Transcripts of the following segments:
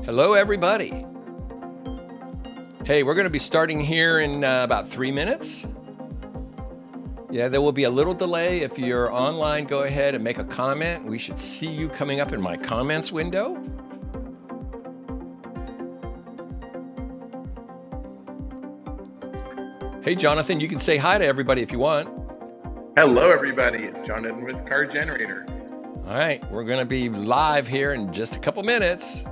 Hello, everybody. Hey, we're going to be starting here in about 3 minutes. Yeah, there will be a little delay. If you're online, go ahead and make a comment. We should see you coming up in my comments window. Hey, Jonathan, you can say hi to everybody if you want. Hello, everybody. It's Jonathan with CarGenerator. All right, we're going to be live here in just a couple minutes.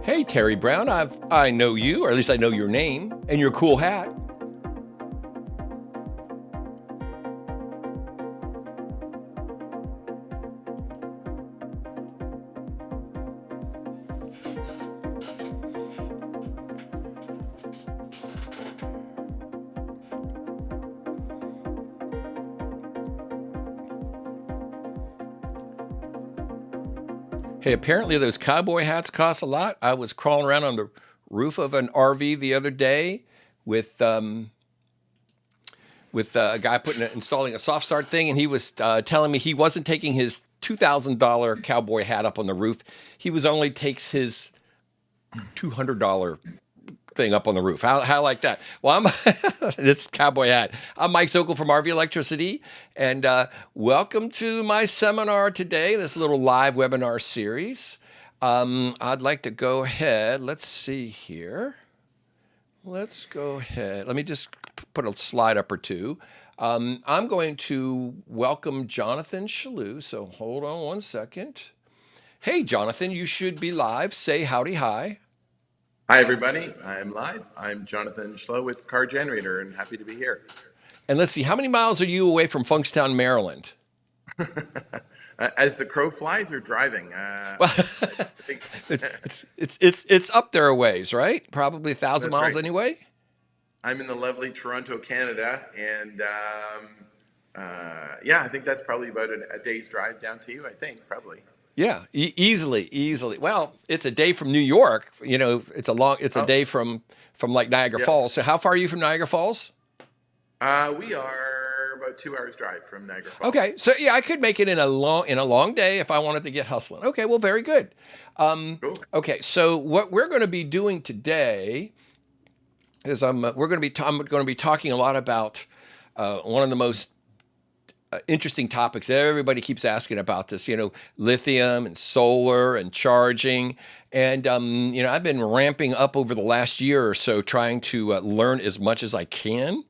Hey, Terry Brown, I know you, or at least I know your name and your cool hat. Hey, apparently those cowboy hats cost a lot. I was crawling around on the roof of an RV the other day with a guy installing a soft start thing, and he was telling me he wasn't taking his $2,000 cowboy hat up on the roof. He only takes his $200 thing up on the roof. How like that? Well, I'm this cowboy hat. I'm Mike Sokol from RVelectricity, and welcome to my seminar today, this little live webinar series. I'd like to go ahead. Let's see here. Let's go ahead. Let me just put a slide up or two. I'm going to welcome Jonathan Schloo, so hold on one second. Hey, Jonathan, you should be live. Say howdy, hi. Hi, everybody. I'm live. I'm Jonathan Schloo with CarGenerator and happy to be here. And let's see, how many miles are you away from Funkstown, Maryland? As the crow flies or driving? Well, it's up there a ways, right? Probably 1,000 miles right. Anyway. I'm in the lovely Toronto, Canada, and yeah, I think that's probably about a day's drive down to you, I think, probably. Yeah, easily. Well, it's a day from New York. You know, it's a day from like Niagara Falls. So how far are you from Niagara Falls? We are about 2 hours drive from Niagara Falls. Okay, so yeah, I could make it in a long day if I wanted to get hustling. Okay, well, very good. Cool. Okay, so what we're going to be doing today is I'm going to be talking a lot about one of the most interesting topics. Everybody keeps asking about this, lithium and solar and charging. And, I've been ramping up over the last year or so trying to learn as much as I can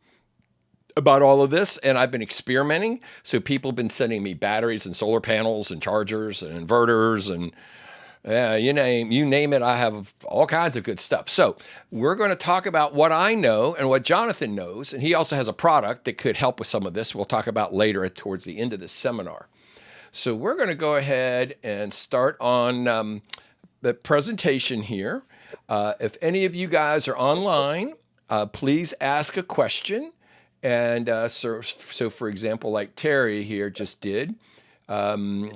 about all of this. And I've been experimenting. So people have been sending me batteries and solar panels and chargers and inverters and you name it. I have all kinds of good stuff. So we're going to talk about what I know and what Jonathan knows. And he also has a product that could help with some of this. We'll talk about later towards the end of this seminar. So we're going to go ahead and start on the presentation here. If any of you guys are online, please ask a question. And so for example, like Terry here just did. I'm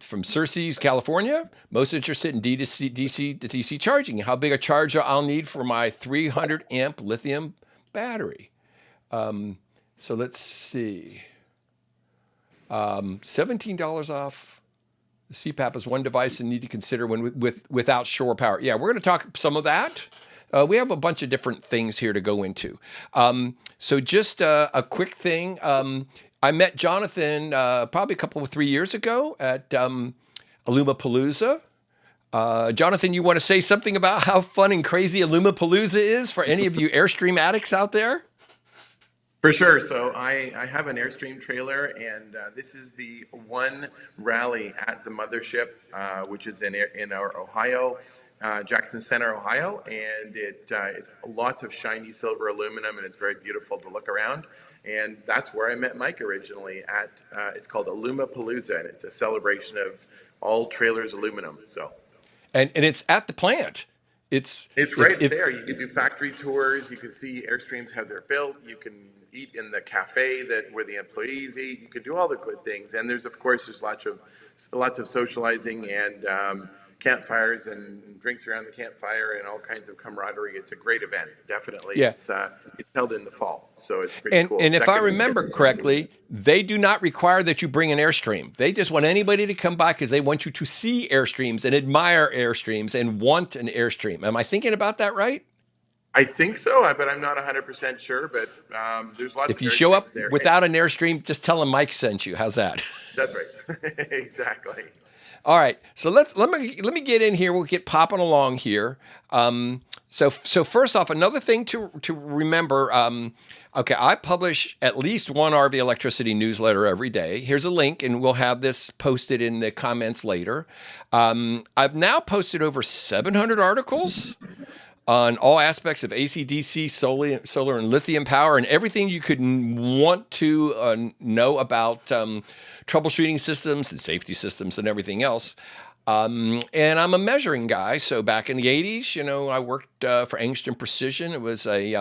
from Ceres, California. Most interested in DC to DC charging. How big a charger I'll need for my 300 amp lithium battery. So let's see. $17 off. The CPAP is one device and need to consider when without shore power. Yeah, we're going to talk some of that. We have a bunch of different things here to go into. So just a quick thing. I met Jonathan probably 3 years ago at Illumapalooza. Jonathan, you want to say something about how fun and crazy Illumapalooza is for any of you Airstream addicts out there? For sure. So I have an Airstream trailer, and this is the one rally at the mothership, which is in our Ohio, Jackson Center, Ohio, and it is lots of shiny silver aluminum, and it's very beautiful to look around. And that's where I met Mike originally at, it's called Illumapalooza, and it's a celebration of all trailers aluminum. So, and it's at the plant. It's right there. You can do factory tours. You can see Airstreams how they're built. You can eat in the cafe where the employees eat. You can do all the good things. And there's lots of socializing and campfires and drinks around the campfire and all kinds of camaraderie. It's a great event, definitely. Yeah. It's held in the fall, so it's pretty cool. And if I remember correctly, they do not require that you bring an Airstream. They just want anybody to come by because they want you to see Airstreams and admire Airstreams and want an Airstream. Am I thinking about that right? I think so, but I'm not 100% sure. But there's lots. If you show up without an Airstream, just tell them Mike sent you. How's that? That's right. Exactly. All right, so let me get in here. We'll get popping along here. So first off, another thing to remember. Okay, I publish at least one RV Electricity newsletter every day. Here's a link, and we'll have this posted in the comments later. I've now posted over 700 articles on all aspects of AC, DC, solar, and lithium power, and everything you could want to know about troubleshooting systems and safety systems and everything else. And I'm a measuring guy. So back in the 80s, I worked for Angstrom Precision. It was a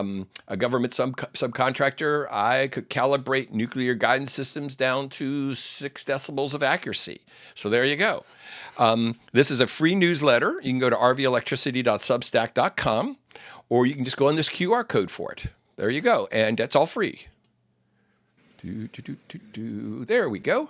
government subcontractor. I could calibrate nuclear guidance systems down to 6 decibels of accuracy. So there you go. This is a free newsletter. You can go to rvelectricity.substack.com, or you can just go on this QR code for it. There you go. And that's all free. There we go.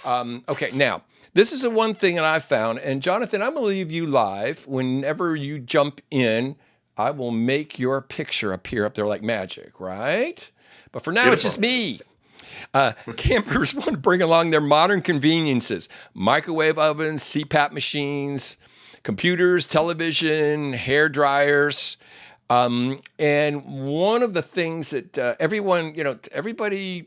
Okay, now, this is the one thing that I found. And Jonathan, I'm going to leave you live. Whenever you jump in, I will make your picture appear up there like magic, right? But for now, Beautiful. It's just me. Campers want to bring along their modern conveniences, microwave ovens, CPAP machines, computers, television, hair dryers. And one of the things that everybody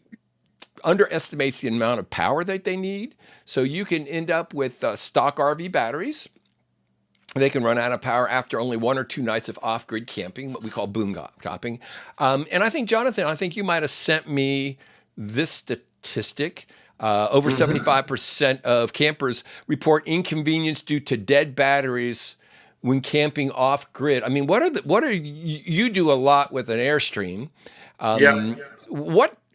underestimates the amount of power that they need. So you can end up with stock RV batteries. They can run out of power after only 1 or 2 nights of off-grid camping, what we call boondocking. And I think, Jonathan, you might have sent me this statistic. Over 75% of campers report inconvenience due to dead batteries when camping off-grid. I mean, you do a lot with an Airstream. Yeah.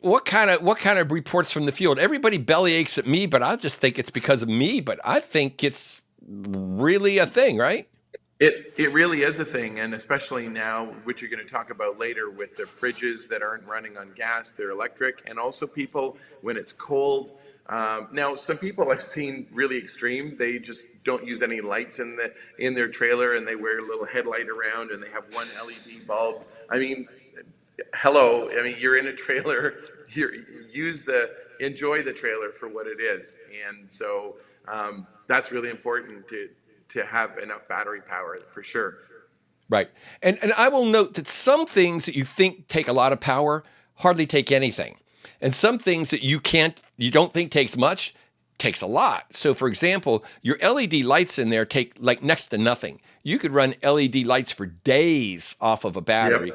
What kind of reports from the field? Everybody belly aches at me, but I just think it's because of me. But I think it's really a thing, right? It really is a thing, and especially now, which you're going to talk about later, with the fridges that aren't running on gas, they're electric, and also people, when it's cold, Now, some people I've seen really extreme. They just don't use any lights in their trailer, and they wear a little headlight around, and they have one LED bulb. I mean, hello. I mean, you're in a trailer. Enjoy the trailer for what it is, and so that's really important to have enough battery power for sure. Right. And I will note that some things that you think take a lot of power hardly take anything. And some things that you don't think takes much, takes a lot. So for example, your LED lights in there take like next to nothing. You could run LED lights for days off of a battery.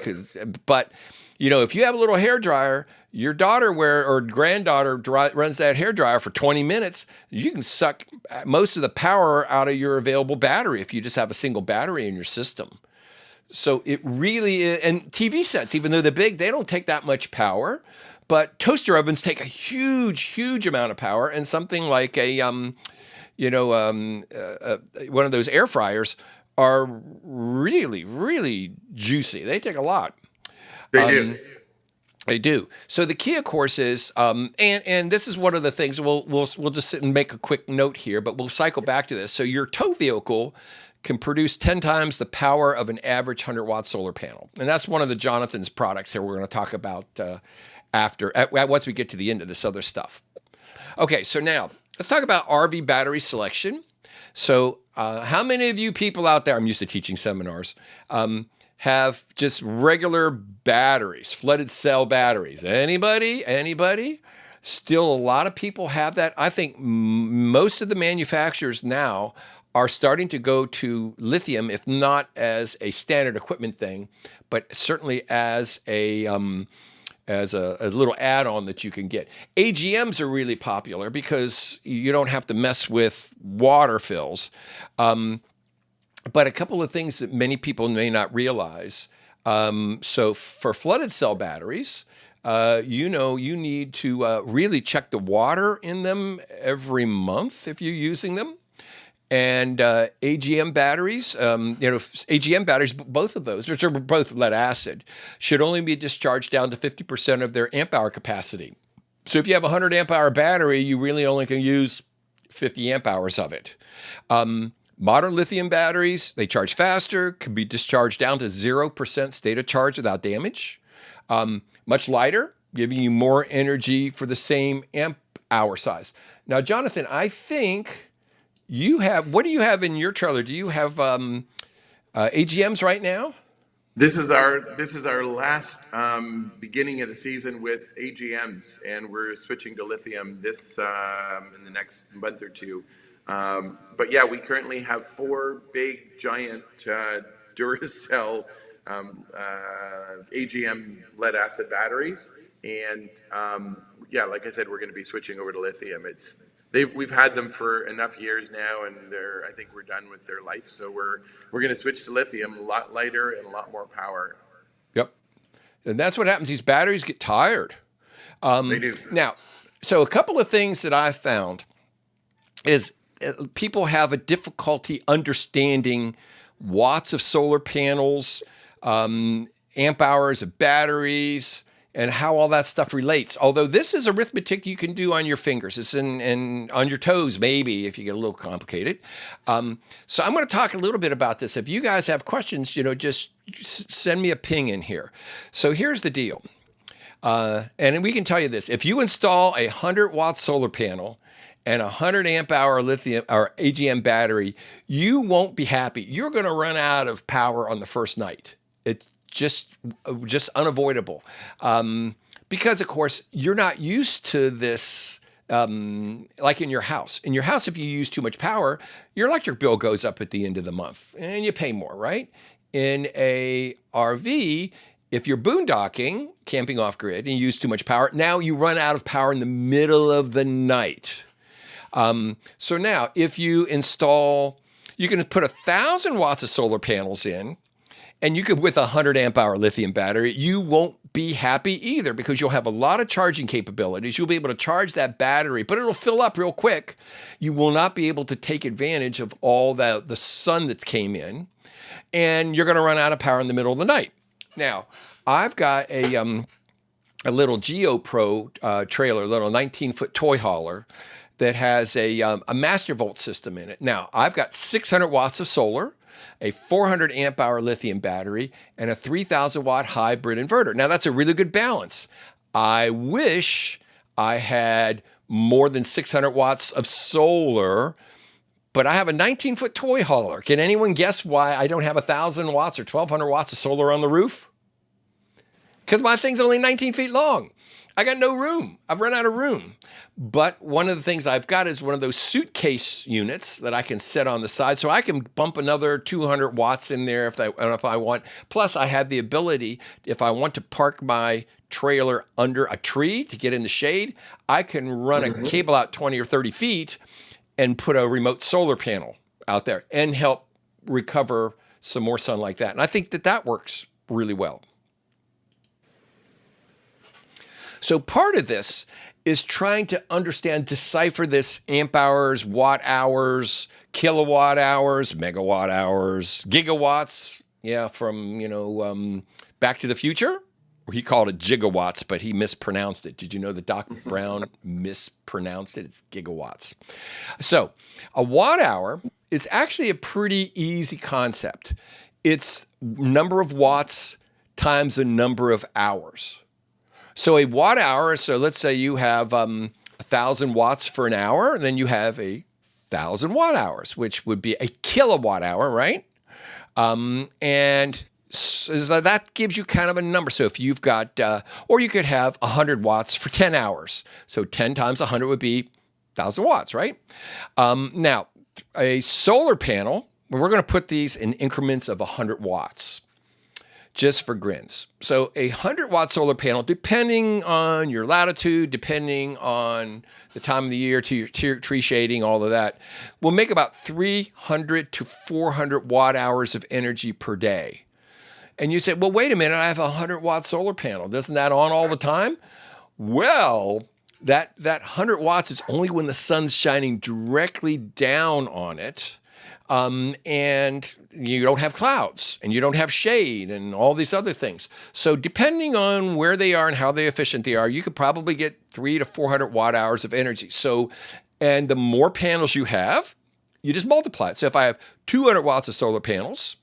But if you have a little hair dryer, your daughter or granddaughter runs that hair dryer for 20 minutes, you can suck most of the power out of your available battery if you just have a single battery in your system. So it really is, and TV sets, even though they're big, they don't take that much power. But toaster ovens take a huge, huge amount of power, and something like one of those air fryers are really, really juicy. They take a lot. They do. They do. So the key, of course, is, and this is one of the things. We'll just sit and make a quick note here, but we'll cycle back to this. So your tow vehicle can produce 10 times the power of an average 100-watt solar panel, and that's one of the Jonathan's products here. We're going to talk about once we get to the end of this other stuff. Okay, so now let's talk about RV battery selection. So how many of you people out there, I'm used to teaching seminars, have just regular batteries, flooded cell batteries? Anybody? Still a lot of people have that. I think most of the manufacturers now are starting to go to lithium, if not as a standard equipment thing, but certainly as a little add-on that you can get. AGMs are really popular because you don't have to mess with water fills. But a couple of things that many people may not realize. So for flooded cell batteries, you need to really check the water in them every month if you're using them. And AGM batteries, AGM batteries, both of those, which are both lead acid, should only be discharged down to 50% of their amp hour capacity. So if you have a 100 amp hour battery, you really only can use 50 amp hours of it. Modern lithium batteries, they charge faster, can be discharged down to 0% state of charge without damage. Much lighter, giving you more energy for the same amp hour size. Now, Jonathan, I think what do you have in your trailer? Do you have AGMs right now? This is our last beginning of the season with AGMs, and we're switching to lithium this in the next month or two. But yeah, we currently have 4 big giant Duracell AGM lead acid batteries, and like I said, we're going to be switching over to lithium. We've had them for enough years now, and I think we're done with their life. So we're going to switch to lithium, a lot lighter and a lot more power. Yep, and that's what happens. These batteries get tired. They do. Now, so a couple of things that I've found is people have a difficulty understanding watts of solar panels, amp hours of batteries, and how all that stuff relates. Although this is arithmetic you can do on your fingers. It's and on your toes, maybe, if you get a little complicated. So I'm going to talk a little bit about this. If you guys have questions, just send me a ping in here. So here's the deal. And we can tell you this. If you install a 100-watt solar panel and a 100 amp hour lithium or AGM battery, you won't be happy. You're going to run out of power on the first night. It's just unavoidable. Because of course you're not used to this, like in your house. In your house, if you use too much power, your electric bill goes up at the end of the month and you pay more, right? In a RV, if you're boondocking, camping off grid, and you use too much power, now you run out of power in the middle of the night. So now if you install, you can put 1,000 watts of solar panels in, and you could, with a 100 amp hour lithium battery, you won't be happy either, because you'll have a lot of charging capabilities. You'll be able to charge that battery, but it'll fill up real quick. You will not be able to take advantage of all the sun that came in, and you're going to run out of power in the middle of the night. Now, I've got a a little GeoPro trailer, a little 19-foot toy hauler that has a master volt system in it. Now, I've got 600 watts of solar, a 400 amp hour lithium battery, and a 3,000 watt hybrid inverter. Now, that's a really good balance. I wish I had more than 600 watts of solar, but I have a 19-foot toy hauler. Can anyone guess why I don't have 1,000 watts or 1,200 watts of solar on the roof? Because my thing's only 19 feet long. I got no room. I've run out of room. But one of the things I've got is one of those suitcase units that I can set on the side, so I can bump another 200 watts in there if I want. Plus, I have the ability, if I want to park my trailer under a tree to get in the shade, I can run a cable out 20 or 30 feet and put a remote solar panel out there and help recover some more sun like that. And I think that works really well. So part of this is trying to understand, decipher this amp hours, watt hours, kilowatt hours, megawatt hours, gigawatts. Yeah, from, Back to the Future. He called it gigawatts, but he mispronounced it. Did you know that Doc Brown mispronounced it? It's gigawatts. So a watt hour is actually a pretty easy concept. It's number of watts times the number of hours. So a watt hour, so let's say you have 1,000 watts for an hour, and then you have 1,000 watt hours, which would be a kilowatt hour, right? And so that gives you kind of a number. So if you've got, or you could have 100 watts for 10 hours. So 10 times 100 would be 1,000 watts, right? Now, a solar panel, we're going to put these in increments of 100 watts. Just for grins. So a 100-watt solar panel, depending on your latitude, depending on the time of the year, to your tree shading, all of that, will make about 300 to 400 watt hours of energy per day. And you say, well, wait a minute, I have a 100-watt solar panel. Isn't that on all the time? Well, that 100 watts is only when the sun's shining directly down on it. And you don't have clouds and you don't have shade and all these other things. So depending on where they are and how efficient they are, you could probably get 300 to 400 watt hours of energy. So, and the more panels you have, you just multiply it. So if I have 200 watts of solar panels,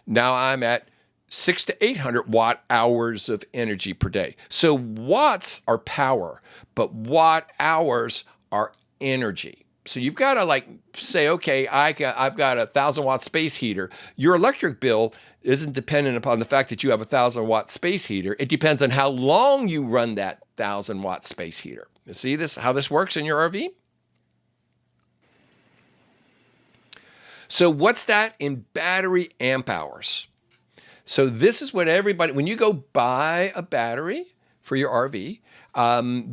now I'm at 600 to 800 watt hours of energy per day. So watts are power, but watt hours are energy. So you've got to say, okay, I've got a 1,000 watt space heater. Your electric bill isn't dependent upon the fact that you have a 1,000 watt space heater. It depends on how long you run that 1,000 watt space heater. You see how this works in your RV? So what's that in battery amp hours? So this is what everybody, when you go buy a battery for your RV,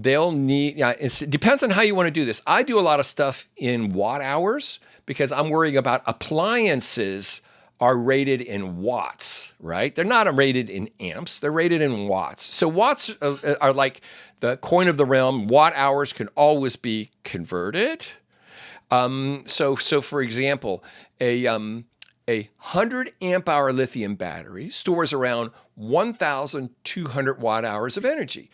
they'll need, it depends on how you want to do this. I do a lot of stuff in watt hours because I'm worrying about appliances are rated in watts, right? They're not rated in amps, they're rated in watts. So watts are like the coin of the realm. Watt hours can always be converted. So for example, a 100 amp hour lithium battery stores around 1,200 watt hours of energy,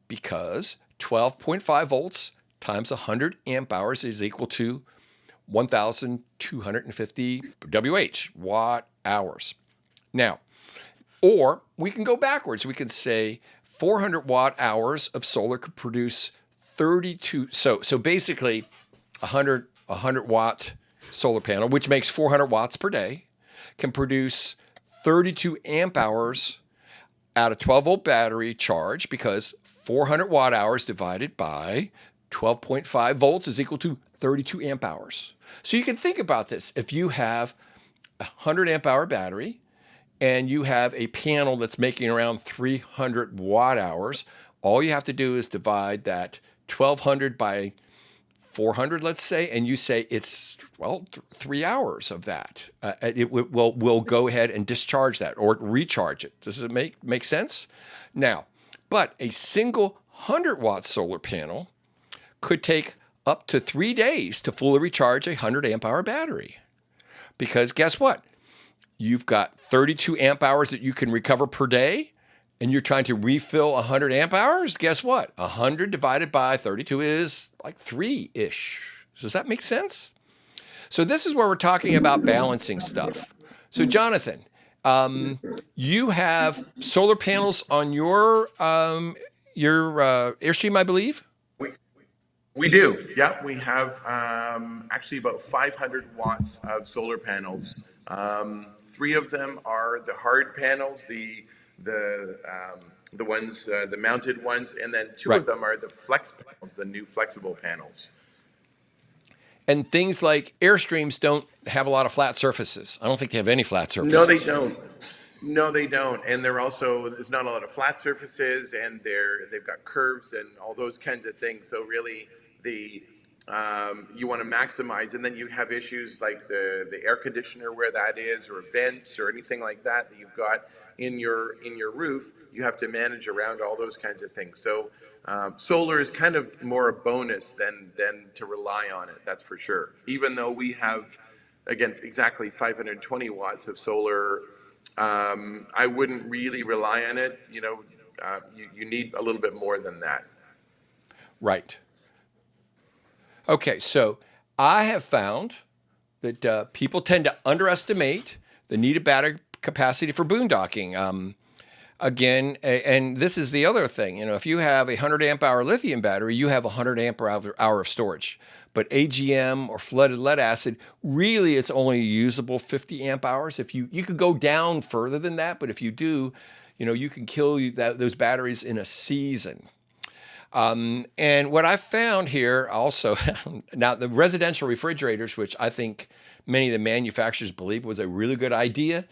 because 12.5 volts times 100 amp hours is equal to 1,250 WH, watt hours. Now, or we can go backwards. We can say 400 watt hours of solar could produce 32. So basically, 100 watt solar panel, which makes 400 watts per day, can produce 32 amp hours at a 12 volt battery charge, because 400 watt hours divided by 12.5 volts is equal to 32 amp hours. So you can think about this. If you have a 100 amp hour battery and you have a panel that's making around 300 watt hours, all you have to do is divide that 1200 by 400, let's say, and you say it's, 3 hours of that. It will go ahead and discharge that or recharge it. Does it make sense? Now, but a single 100 watt solar panel could take up to 3 days to fully recharge a 100 amp hour battery. Because guess what? You've got 32 amp hours that you can recover per day, and you're trying to refill 100 amp hours, guess what? 100 divided by 32 is like 3-ish. Does that make sense? So this is where we're talking about balancing stuff. So Jonathan, you have solar panels on your Airstream, I believe? We do. Yeah, we have actually about 500 watts of solar panels. 3 of them are the hard panels, the ones, the mounted ones, and then 2 of them are the flex panels, the new flexible panels. And things like Airstreams don't have a lot of flat surfaces. I don't think they have any flat surfaces. No, they don't. No, they don't. And there's not a lot of flat surfaces, and they've got curves and all those kinds of things. So really, you want to maximize, and then you have issues like the air conditioner where that is, or vents, or anything like that you've got in your roof. You have to manage around all those kinds of things. So solar is kind of more a bonus than to rely on it. That's for sure. Even though we have, again, exactly 520 watts of solar, I wouldn't really rely on it. You need a little bit more than that. Right. Okay, so I have found that people tend to underestimate the needed battery capacity for boondocking. Again, and this is the other thing, if you have a 100 amp hour lithium battery, you have a 100 amp hour of storage. But AGM or flooded lead acid, really it's only usable 50 amp hours. If you could go down further than that, but if you do, you can kill those batteries in a season. And what I found here also, now the residential refrigerators, which I think many of the manufacturers believe was a really good idea,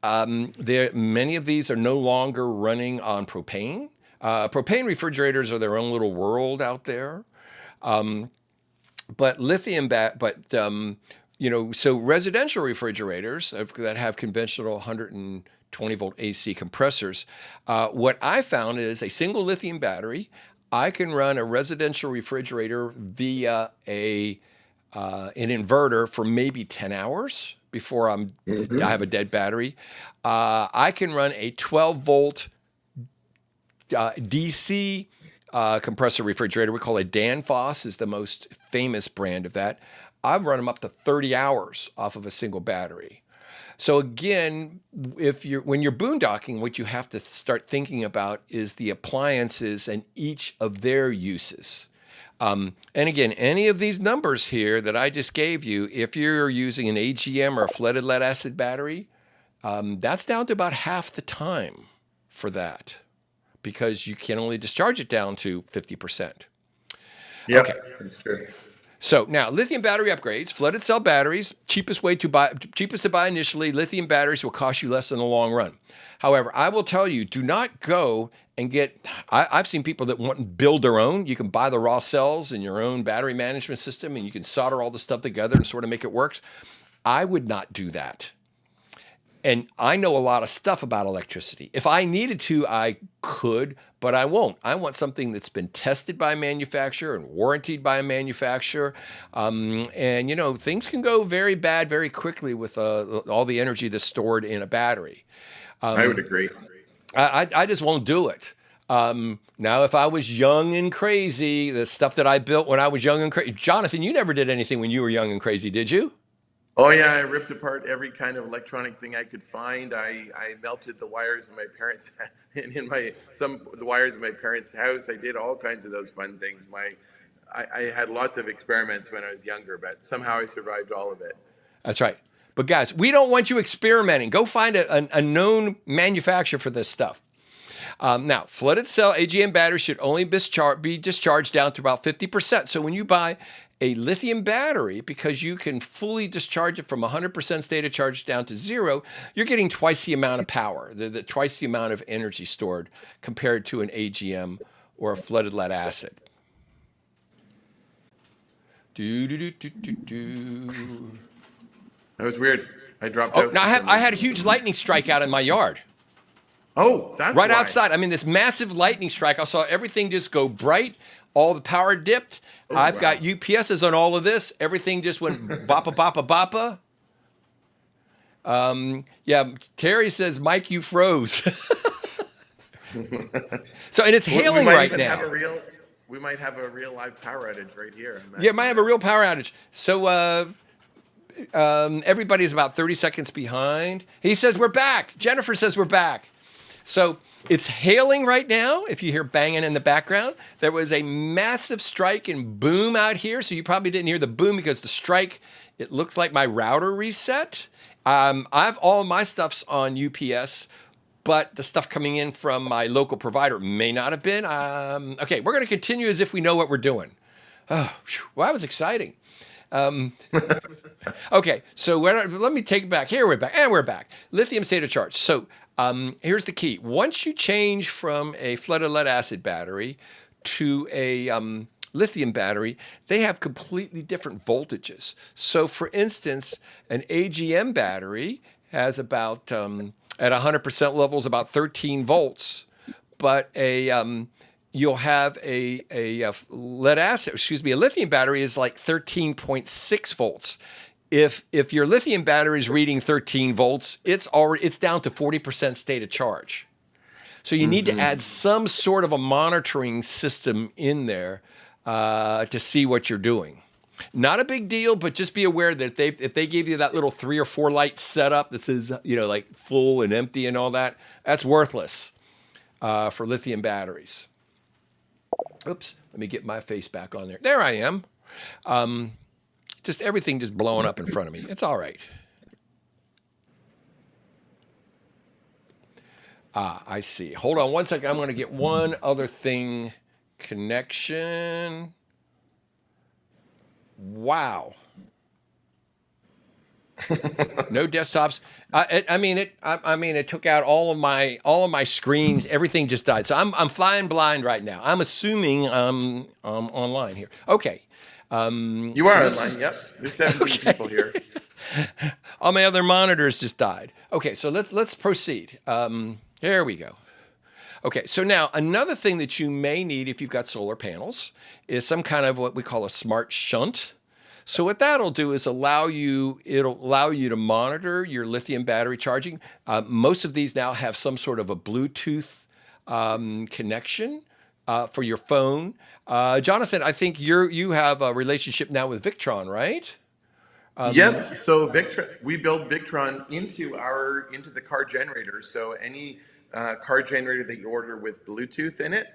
many of these are no longer running on propane. Propane refrigerators are their own little world out there. But lithium, so residential refrigerators that have conventional 120 volt AC compressors, what I found is a single lithium battery. I can run a residential refrigerator via an inverter for maybe 10 hours before I have a dead battery. I can run a 12 volt DC compressor refrigerator. We call it Danfoss, is the most famous brand of that. I've run them up to 30 hours off of a single battery. So again, when you're boondocking, what you have to start thinking about is the appliances and each of their uses. And again, any of these numbers here that I just gave you, if you're using an AGM or a flooded lead acid battery, that's down to about half the time for that, because you can only discharge it down to 50%. Yeah, okay. That's true. So now, lithium battery upgrades, flooded cell batteries, cheapest to buy initially. Lithium batteries will cost you less in the long run. However, I will tell you, do not go and get. I've seen people that want to build their own. You can buy the raw cells in your own battery management system, and you can solder all the stuff together and sort of make it work. I would not do that. And I know a lot of stuff about electricity. If I needed to, I could, but I won't. I want something that's been tested by a manufacturer and warranted by a manufacturer. And, things can go very bad very quickly with all the energy that's stored in a battery. I would agree. I just won't do it. Now, if I was young and crazy, the stuff that I built when I was young and crazy. Jonathan, you never did anything when you were young and crazy, did you? Oh yeah, I ripped apart every kind of electronic thing I could find. I melted the wires in my parents' the wires in my parents' house. I did all kinds of those fun things. I had lots of experiments when I was younger, but somehow I survived all of it. That's right. But guys, we don't want you experimenting. Go find a known manufacturer for this stuff. Now, flooded cell AGM batteries should only be discharged down to about 50%. So when you buy a lithium battery, because you can fully discharge it from 100% state of charge down to 0, you're getting twice the amount of power, twice the amount of energy stored compared to an AGM or a flooded lead acid. That was weird. I dropped out. Now I had a huge lightning strike out in my yard. Oh, that's right why. outside. I mean, this massive lightning strike. I saw everything just go bright. All the power dipped. Oh, I've wow. got UPSs on all of this. Everything just went boppa, boppa, boppa. Yeah, Terry says, Mike, you froze. So, and it's We hailing might right even have now. we might have a real live power outage right here. Yeah, might Imagine have a that. real power outage. So, everybody's about 30 seconds behind. He says, we're back. Jennifer says, we're back. So it's hailing right now. If you hear banging in the background, there was a massive strike and boom out here. So you probably didn't hear the boom because the strike, it looked like my router reset. I've all my stuff's on UPS, but the stuff coming in from my local provider may not have been. Okay, we're going to continue as if we know what we're doing. Oh, well, that was exciting. Okay, so let me take it back. Here we're back, and we're back. Lithium state of charge. So here's the key. Once you change from a flooded lead acid battery to a lithium battery, they have completely different voltages. So for instance, an AGM battery has about, at 100% levels, about 13 volts, but you'll have a lithium battery is like 13.6 volts. If your lithium battery is reading 13 volts, it's down to 40% state of charge. So you need to add some sort of a monitoring system in there to see what you're doing. Not a big deal, but just be aware that if they gave you that little 3 or 4 light setup that says, like full and empty and all that, that's worthless for lithium batteries. Oops, let me get my face back on there. There I am. Just everything just blowing up in front of me. It's all right. I see. Hold on one second. I'm going to get one other thing. Connection. Wow. No desktops. It took out all of my screens. Everything just died. So I'm flying blind right now. I'm assuming I'm online here. Okay. You are online. Yep. There's 17 people here. All my other monitors just died. Okay, so let's proceed. There we go. Okay, so now another thing that you may need if you've got solar panels is some kind of what we call a smart shunt. So what that'll do is it'll allow you to monitor your lithium battery charging. Most of these now have some sort of a Bluetooth connection for your phone. Jonathan, I think you have a relationship now with Victron, right? Yes. So we build Victron into the car generator. So any car generator that you order with Bluetooth in it,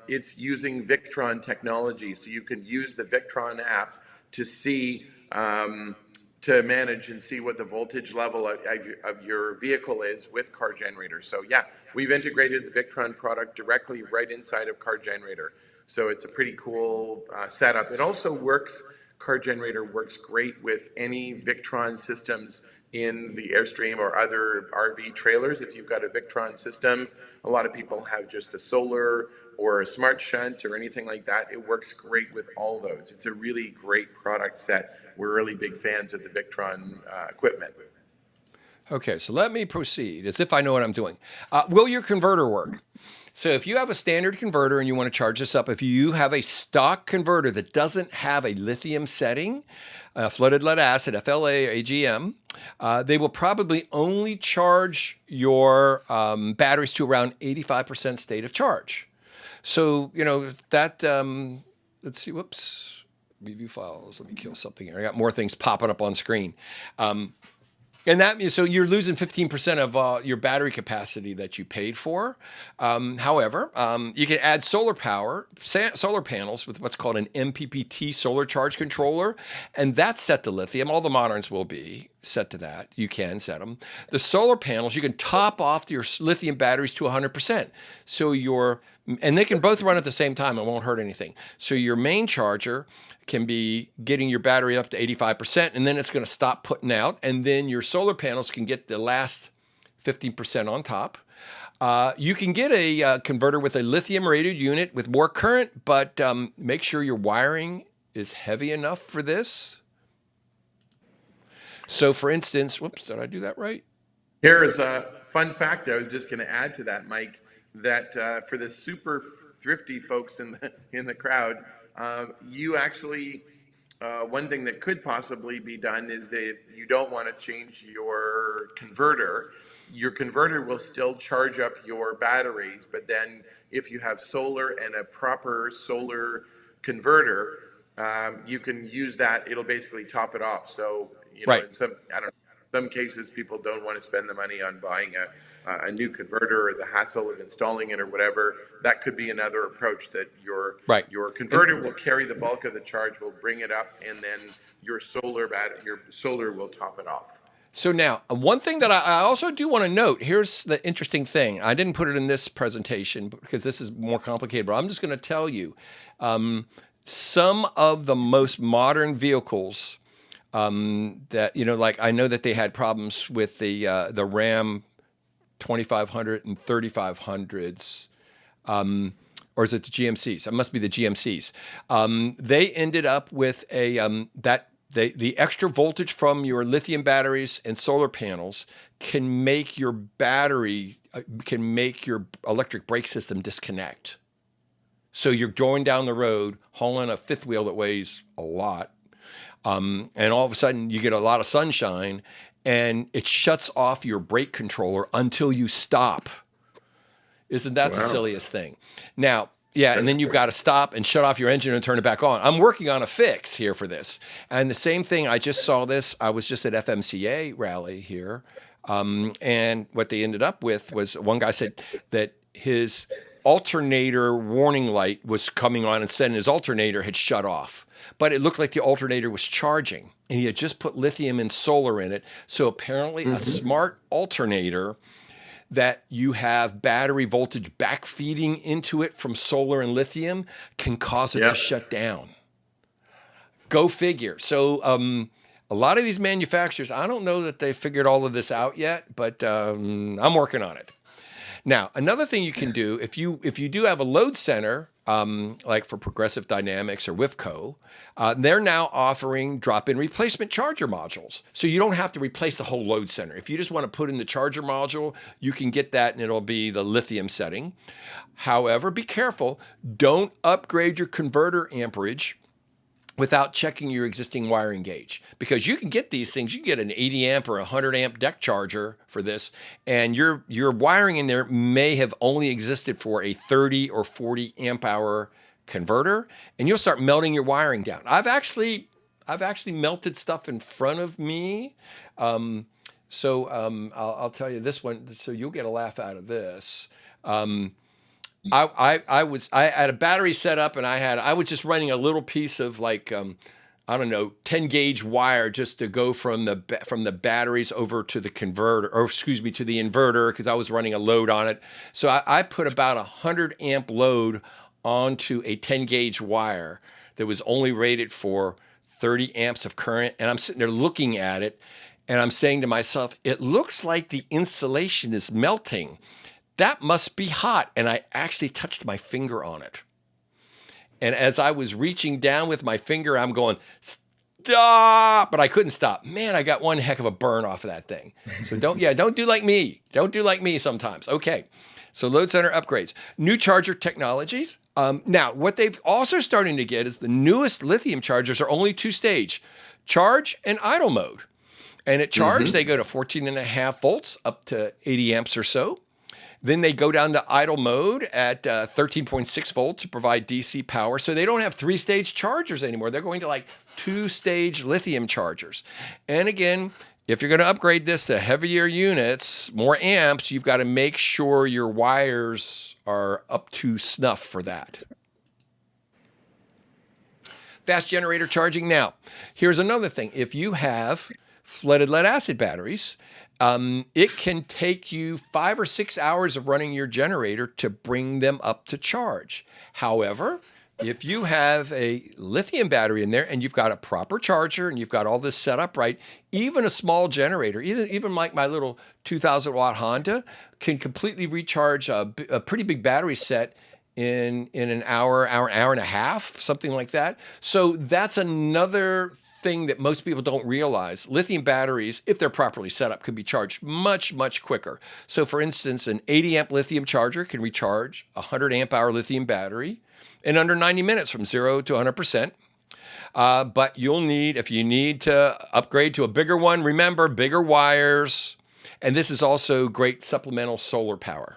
it's using Victron technology. So you can use the Victron app to see, to manage and see what the voltage level of your vehicle is with CarGenerator. So yeah, we've integrated the Victron product directly right inside of CarGenerator. So it's a pretty cool setup. It also works, CarGenerator works great with any Victron systems in the Airstream or other RV trailers. If you've got a Victron system, a lot of people have just a solar or a smart shunt or anything like that. It works great with all those. It's a really great product set. We're really big fans of the Victron equipment. Okay, so let me proceed as if I know what I'm doing. Will your converter work? So if you have a standard converter and you want to charge this up, if you have a stock converter that doesn't have a lithium setting, flooded lead acid, FLA, AGM, they will probably only charge your batteries to around 85% state of charge. So, that, let's see, whoops, review files. Let me kill something here. I got more things popping up on screen. So you're losing 15% of your battery capacity that you paid for. However, you can add solar panels with what's called an MPPT solar charge controller, and that's set to lithium. All the moderns will be set to that. You can set them. The solar panels, you can top off your lithium batteries to 100%. And they can both run at the same time. It won't hurt anything. So your main charger can be getting your battery up to 85%, and then it's going to stop putting out. And then your solar panels can get the last 15% on top. You can get a converter with a lithium rated unit with more current, but make sure your wiring is heavy enough for this. So for instance, whoops, did I do that right? Here is a fun fact I was just going to add to that, Mike, that for the super thrifty folks in the crowd, you actually one thing that could possibly be done is that you don't want to change your converter. Your converter will still charge up your batteries, but then if you have solar and a proper solar converter, you can use that. It'll basically top it off. So, you know, Right. in some cases, people don't want to spend the money on buying a new converter or the hassle of installing it or whatever. That could be another approach, that your converter will carry the bulk of the charge, will bring it up, and then your solar will top it off. So now, one thing that I also do want to note, here's the interesting thing. I didn't put it in this presentation because this is more complicated, but I'm just going to tell you, some of the most modern vehicles that, you know, like I know that they had problems with the Ram 2500 and 3500s, or is it the GMCs? It must be the GMCs. They ended up with a the extra voltage from your lithium batteries and solar panels can make your battery, can make your electric brake system disconnect. So you're going down the road hauling a fifth wheel that weighs a lot, and all of a sudden you get a lot of sunshine, and it shuts off your brake controller until you stop. Isn't that the silliest thing? Now, yeah, and then you've got to stop and shut off your engine and turn it back on. I'm working on a fix here for this. And the same thing, I just saw this. I was just at FMCA rally here. And what they ended up with was, one guy said that his alternator warning light was coming on and said his alternator had shut off. But it looked like the alternator was charging. And he had just put lithium and solar in it. So apparently a smart alternator that you have battery voltage backfeeding into it from solar and lithium can cause it to shut down. Go figure. So a lot of these manufacturers, I don't know that they figured all of this out yet, but I'm working on it. Now, another thing you can do, if you do have a load center, like for Progressive Dynamics or WIFCO, they're now offering drop-in replacement charger modules. So you don't have to replace the whole load center. If you just want to put in the charger module, you can get that and it'll be the lithium setting. However, be careful. Don't upgrade your converter amperage without checking your existing wiring gauge, because you can get these things. You can get an 80 amp or 100 amp deck charger for this, and your wiring in there may have only existed for a 30 or 40 amp hour converter, and you'll start melting your wiring down. I've actually melted stuff in front of me. I'll tell you this one, so you'll get a laugh out of this. I had a battery set up, and I was just running a little piece of like, I don't know, 10 gauge wire just to go from the batteries over to the converter, or excuse me, to the inverter, because I was running a load on it. So I put about 100 amp load onto a 10 gauge wire that was only rated for 30 amps of current. And I'm sitting there looking at it, and I'm saying to myself, it looks like the insulation is melting. That must be hot. And I actually touched my finger on it. And as I was reaching down with my finger, I'm going, stop, but I couldn't stop. Man, I got one heck of a burn off of that thing. So don't do like me. Don't do like me sometimes. Okay. So load center upgrades, new charger technologies. Now, what they've also starting to get is the newest lithium chargers are only 2-stage, charge and idle mode. And at charge, they go to 14.5 volts up to 80 amps or so. Then they go down to idle mode at 13.6 volts to provide DC power. So they don't have 3-stage chargers anymore. They're going to like 2-stage lithium chargers. And again, if you're going to upgrade this to heavier units, more amps, you've got to make sure your wires are up to snuff for that. Fast generator charging. Now, here's another thing. If you have flooded lead acid batteries, it can take you 5 or 6 hours of running your generator to bring them up to charge. However, if you have a lithium battery in there and you've got a proper charger and you've got all this set up right, even a small generator, even like my little 2,000 watt Honda, can completely recharge a pretty big battery set in an hour and a half, something like that. So that's another thing that most people don't realize. Lithium batteries, if they're properly set up, can be charged much, much quicker. So for instance, an 80 amp lithium charger can recharge a 100 amp hour lithium battery in under 90 minutes from 0 to 100%. But you'll need, if you need to upgrade to a bigger one, remember bigger wires. And this is also great supplemental solar power.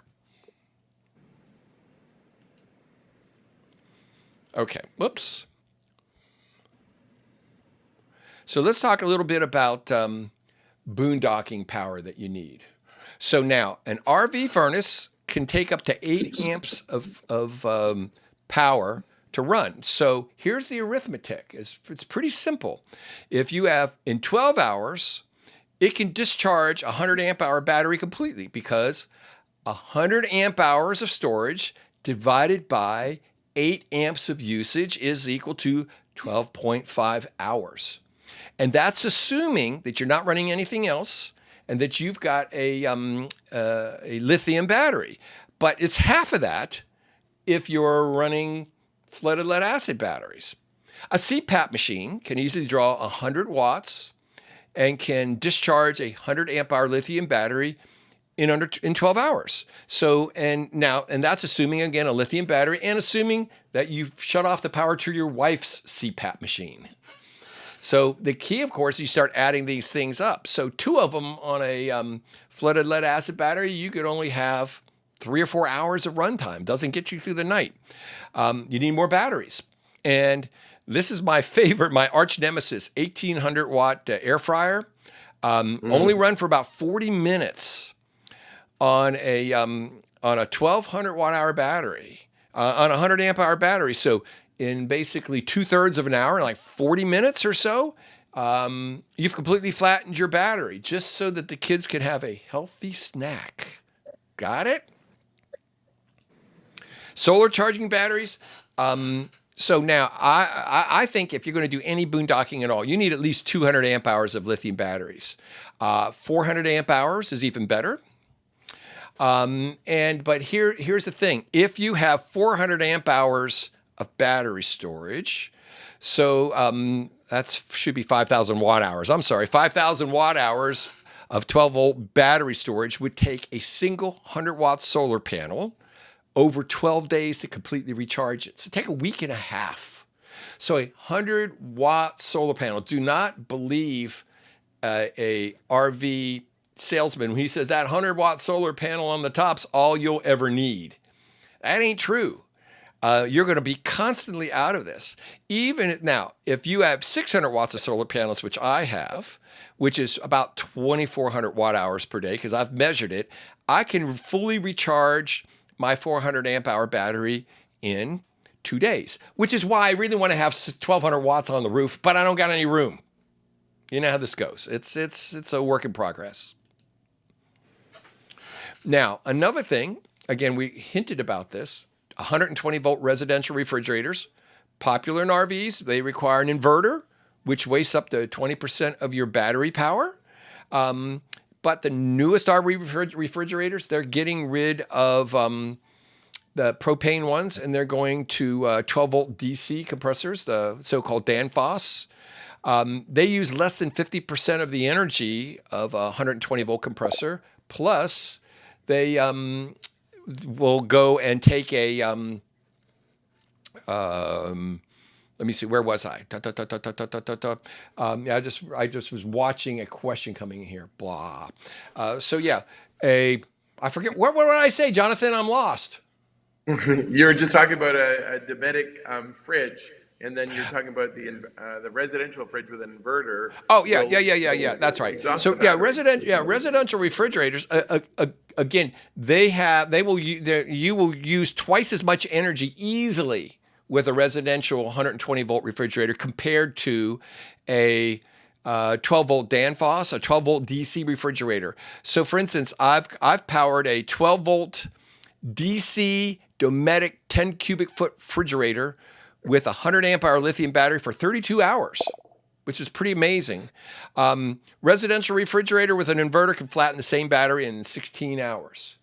Okay, whoops. So let's talk a little bit about boondocking power that you need. So now an RV furnace can take up to 8 amps of power to run. So here's the arithmetic. It's pretty simple. If you have, in 12 hours, it can discharge a 100 amp hour battery completely, because 100 amp hours of storage divided by 8 amps of usage is equal to 12.5 hours. And that's assuming that you're not running anything else and that you've got a lithium battery. But it's half of that if you're running flooded lead acid batteries. A CPAP machine can easily draw 100 watts and can discharge a 100 amp hour lithium battery in 12 hours. So, and that's assuming, again, a lithium battery, and assuming that you've shut off the power to your wife's CPAP machine. So the key, of course, you start adding these things up. So 2 of them on a flooded lead acid battery, you could only have 3 or 4 hours of runtime. Doesn't get you through the night. You need more batteries. And this is my favorite, my arch nemesis, 1800 watt air fryer. Only run for about 40 minutes on a 1200 watt hour battery, on a 100 amp hour battery. So in basically 2/3 of an hour, like 40 minutes or so, you've completely flattened your battery just so that the kids can have a healthy snack. Got it? Solar charging batteries. So now I think if you're going to do any boondocking at all, you need at least 200 amp hours of lithium batteries. 400 amp hours is even better. But here's the thing. If you have 400 amp hours of battery storage, so that should be 5,000 watt hours. I'm sorry, 5,000 watt hours of 12 volt battery storage would take a single 100 watt solar panel over 12 days to completely recharge it. So take a week and a half. So a 100 watt solar panel. Do not believe a RV salesman when he says that 100 watt solar panel on the top's all you'll ever need. That ain't true. You're going to be constantly out of this. Even now, if you have 600 watts of solar panels, which I have, which is about 2,400 watt hours per day, because I've measured it, I can fully recharge my 400 amp hour battery in 2 days, which is why I really want to have 1,200 watts on the roof, but I don't got any room. You know how this goes. It's a work in progress. Now, another thing, again, we hinted about this, 120 volt residential refrigerators, popular in RVs. They require an inverter, which wastes up to 20% of your battery power. But the newest RV refrigerators, they're getting rid of the propane ones, and they're going to 12 volt DC compressors, the so-called Danfoss. They use less than 50% of the energy of a 120 volt compressor. Plus, they will go and take a, let me see, where was I? I just was watching a question coming in here, blah. I forget, what did I say, Jonathan? I'm lost. You were just talking about a Dometic fridge, and then you're talking about the residential fridge with an inverter. Oh yeah. That's right. So yeah, residential refrigerators. Again, you will use twice as much energy easily with a residential 120 volt refrigerator compared to a 12 volt Danfoss, a 12 volt DC refrigerator. So for instance, I've powered a 12 volt DC Dometic 10 cubic foot refrigerator with a 100 amp hour lithium battery for 32 hours, which is pretty amazing. Residential refrigerator with an inverter can flatten the same battery in 16 hours.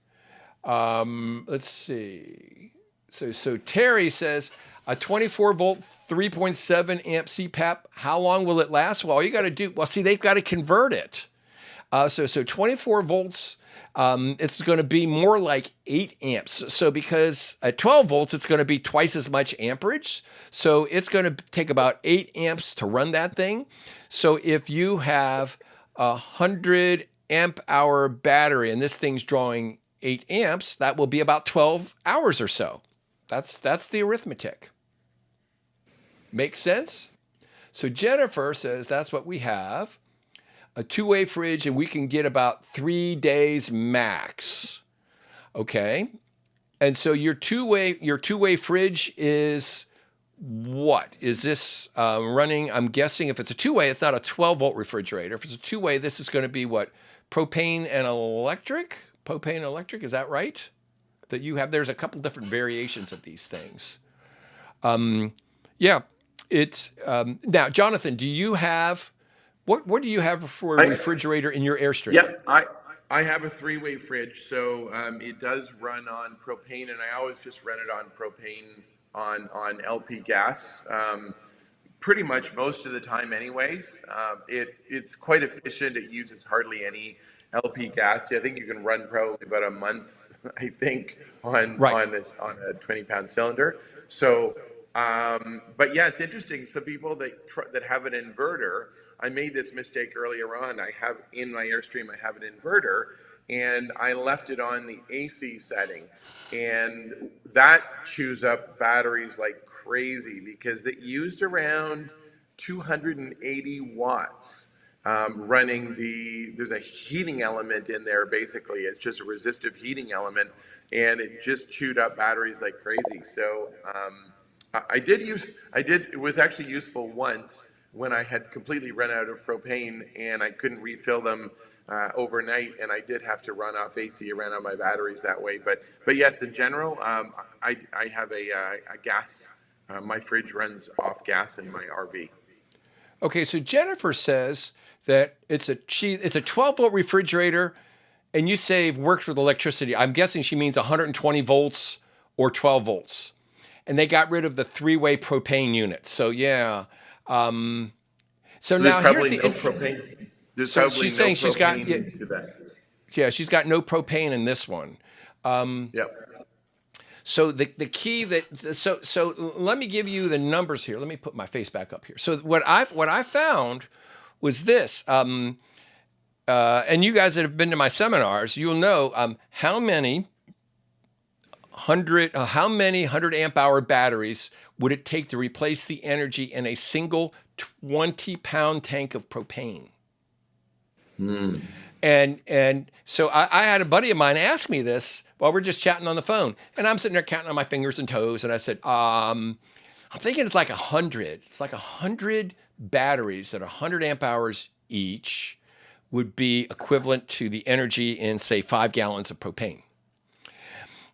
Let's see. So Terry says, a 24 volt, 3.7 amp CPAP, how long will it last? Well, all you got to do, they've got to convert it. So 24 volts it's going to be more like 8 amps. So because at 12 volts, it's going to be twice as much amperage. So it's going to take about 8 amps to run that thing. So if you have a 100 amp hour battery and this thing's drawing 8 amps, that will be about 12 hours or so. That's the arithmetic. Make sense? So Jennifer says that's what we have. A two-way fridge, and we can get about 3 days max. Okay. And so your two-way fridge is what? Is this running? I'm guessing if it's a two-way, it's not a 12-volt refrigerator. If it's a two-way, this is going to be what? Propane and electric? Propane and electric, is that right? That you have, there's a couple different variations of these things. Yeah, it's, now, Jonathan, do you have, what do you have for a refrigerator in your Airstream? Yeah, I have a 3-way fridge, so it does run on propane, and I always just run it on propane on LP gas, pretty much most of the time anyways. It's quite efficient. It uses hardly any LP gas. I think you can run probably about a month, I think, on a 20-pound cylinder. So, but yeah, it's interesting. Some people that have an inverter, I made this mistake earlier on. I have in my Airstream, I have an inverter, and I left it on the AC setting, and that chews up batteries like crazy because it used around 280 watts. Running there's a heating element in there. Basically, it's just a resistive heating element, and it just chewed up batteries like crazy. So it was actually useful once when I had completely run out of propane and I couldn't refill them overnight, and I did have to run off AC, ran on my batteries that way. But yes, in general, I have a gas. My fridge runs off gas in my RV. Okay, so Jennifer says that it's a 12-volt refrigerator, and you say works with electricity. I'm guessing she means 120 volts or 12 volts. And they got rid of the 3-way propane unit. So yeah. So now probably here's no propane. There's so probably she's no saying she's got to that. Yeah, she's got no propane in this one. Yep. So the key so let me give you the numbers here. Let me put my face back up here. So what I found was this, and you guys that have been to my seminars, you'll know how many 100 amp hour batteries would it take to replace the energy in a single 20-pound tank of propane. And so I had a buddy of mine ask me this while we're just chatting on the phone, and I'm sitting there counting on my fingers and toes, and I said, I'm thinking it's like 100. It's like 100 batteries that are 100 amp hours each would be equivalent to the energy in, say, 5 gallons of propane.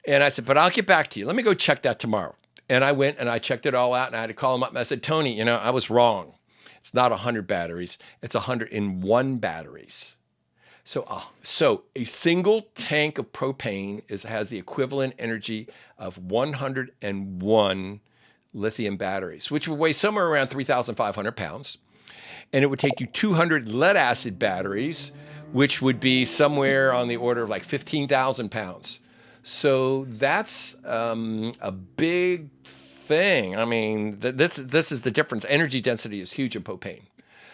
And I said, but I'll get back to you. Let me go check that tomorrow. And I went and I checked it all out, and I had to call him up, and I said, Tony, I was wrong. It's not 100 batteries. It's 101 batteries. So a single tank of propane has the equivalent energy of 101 lithium batteries, which would weigh somewhere around 3,500 pounds. And it would take you 200 lead acid batteries, which would be somewhere on the order of like 15,000 pounds. So that's a big thing. I mean, this is the difference. Energy density is huge in propane.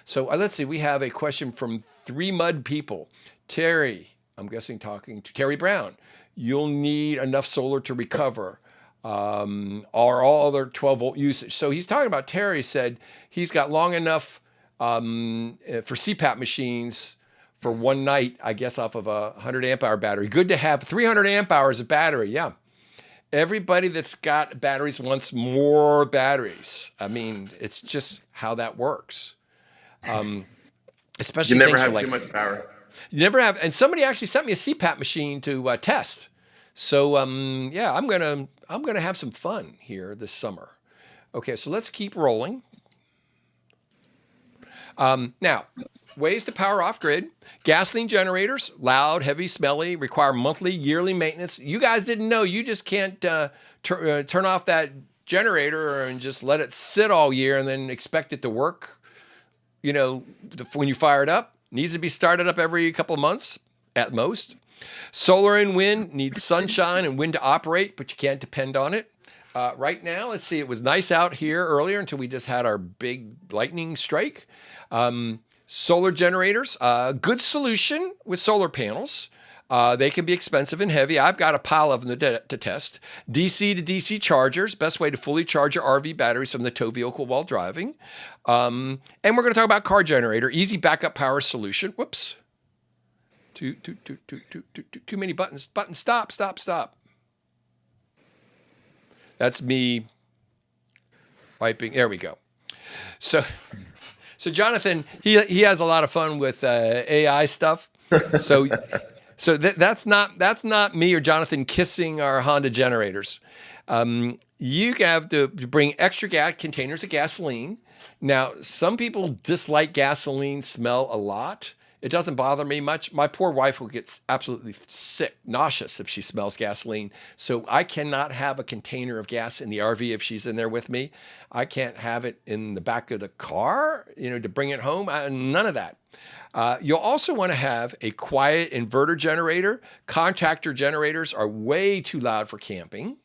So let's see. We have a question from 3 mud people. Terry, I'm guessing talking to Terry Brown. You'll need enough solar to recover. Or all other 12-volt usage. So he's talking about, Terry said he's got long enough for CPAP machines for one night, I guess, off of a 100 amp hour battery. Good to have 300 amp hours of battery. Yeah. Everybody that's got batteries wants more batteries. I mean, it's just how that works. Especially you never have too much power. You never have. And somebody actually sent me a CPAP machine to test. So yeah, I'm gonna have some fun here this summer. Okay, so let's keep rolling. Now, ways to power off grid. Gasoline generators, loud, heavy, smelly, require monthly, yearly maintenance. You guys didn't know. You just can't turn off that generator and just let it sit all year and then expect it to work. When you fire it up, needs to be started up every couple of months at most. Solar and wind need sunshine and wind to operate, but you can't depend on it. Right now, let's see, it was nice out here earlier until we just had our big lightning strike. Solar generators, good solution with solar panels. They can be expensive and heavy. I've got a pile of them to test. DC to DC chargers, best way to fully charge your RV batteries from the tow vehicle while driving. And we're going to talk about CarGenerator, easy backup power solution. Whoops. Too many buttons. Button, stop. That's me wiping. There we go. So Jonathan, he has a lot of fun with AI stuff. So that's not me or Jonathan kissing our Honda generators. You have to bring extra containers of gasoline. Now, some people dislike gasoline smell a lot. It doesn't bother me much. My poor wife will get absolutely sick, nauseous if she smells gasoline. So I cannot have a container of gas in the RV if she's in there with me. I can't have it in the back of the car, to bring it home. None of that. You'll also want to have a quiet inverter generator. Contactor generators are way too loud for camping.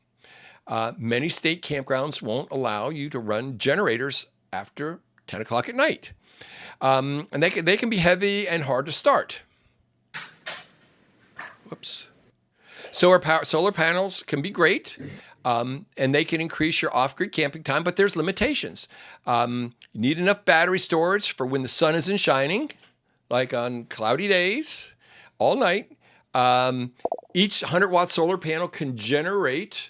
Many state campgrounds won't allow you to run generators after 10 o'clock at night. And they can be heavy and hard to start. Whoops. Solar panels can be great, and they can increase your off-grid camping time, but there's limitations. You need enough battery storage for when the sun isn't shining, like on cloudy days, all night. Each 100-watt solar panel can generate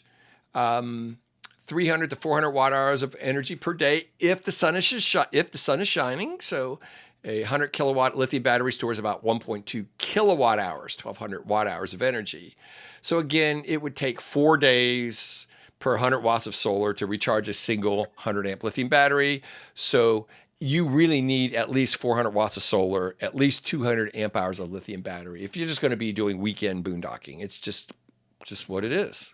300 to 400 watt hours of energy per day if the sun is shining. So a 100 kilowatt lithium battery stores about 1.2 kilowatt hours, 1,200 watt hours of energy. So again, it would take 4 days per 100 watts of solar to recharge a single 100 amp lithium battery. So you really need at least 400 watts of solar, at least 200 amp hours of lithium battery. If you're just going to be doing weekend boondocking, it's just what it is.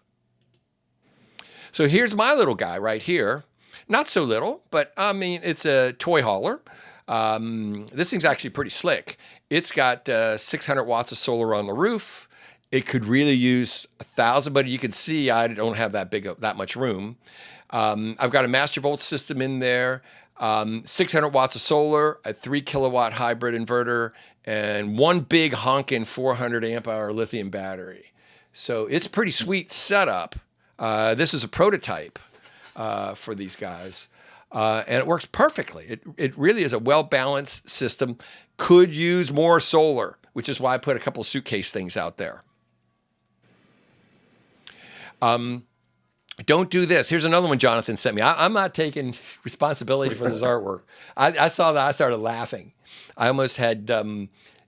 So here's my little guy right here. Not so little, but I mean, it's a toy hauler. This thing's actually pretty slick. It's got 600 watts of solar on the roof. It could really use 1,000, but you can see I don't have that much room. I've got a master volt system in there, 600 watts of solar, a 3 kilowatt hybrid inverter, and one big honking 400 amp hour lithium battery. So it's a pretty sweet setup. This is a prototype for these guys, and it works perfectly. It really is a well-balanced system. Could use more solar, which is why I put a couple of suitcase things out there. Don't do this. Here's another one Jonathan sent me. I'm not taking responsibility for this artwork. I saw that. I started laughing. I almost had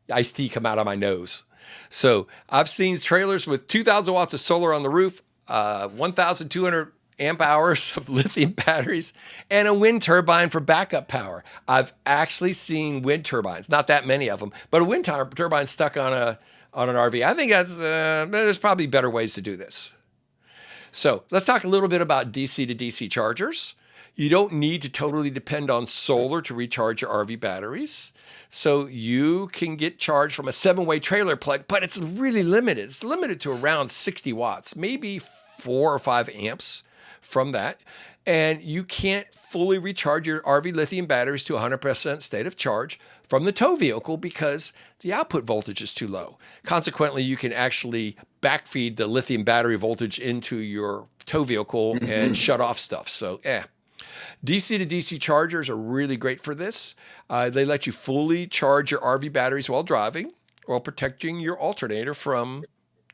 iced tea come out of my nose. So I've seen trailers with 2,000 watts of solar on the roof, 1,200 amp hours of lithium batteries, and a wind turbine for backup power. I've actually seen wind turbines, not that many of them, but a wind turbine stuck on an RV. I think there's probably better ways to do this. So let's talk a little bit about DC to DC chargers. You don't need to totally depend on solar to recharge your RV batteries. So you can get charged from a 7-way trailer plug, but it's really limited. It's limited to around 60 watts, maybe 4 or 5 amps from that. And you can't fully recharge your RV lithium batteries to 100% state of charge from the tow vehicle because the output voltage is too low. Consequently, you can actually backfeed the lithium battery voltage into your tow vehicle and shut off stuff. So, DC to DC chargers are really great for this. They let you fully charge your RV batteries while driving, while protecting your alternator from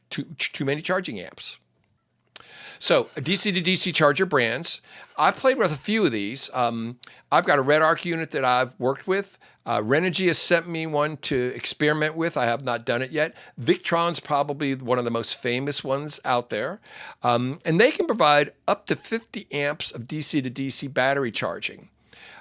too many charging amps. So DC to DC charger brands. I've played with a few of these. I've got a Red Arc unit that I've worked with. Renogy has sent me one to experiment with. I have not done it yet. Victron's probably one of the most famous ones out there. And they can provide up to 50 amps of DC to DC battery charging.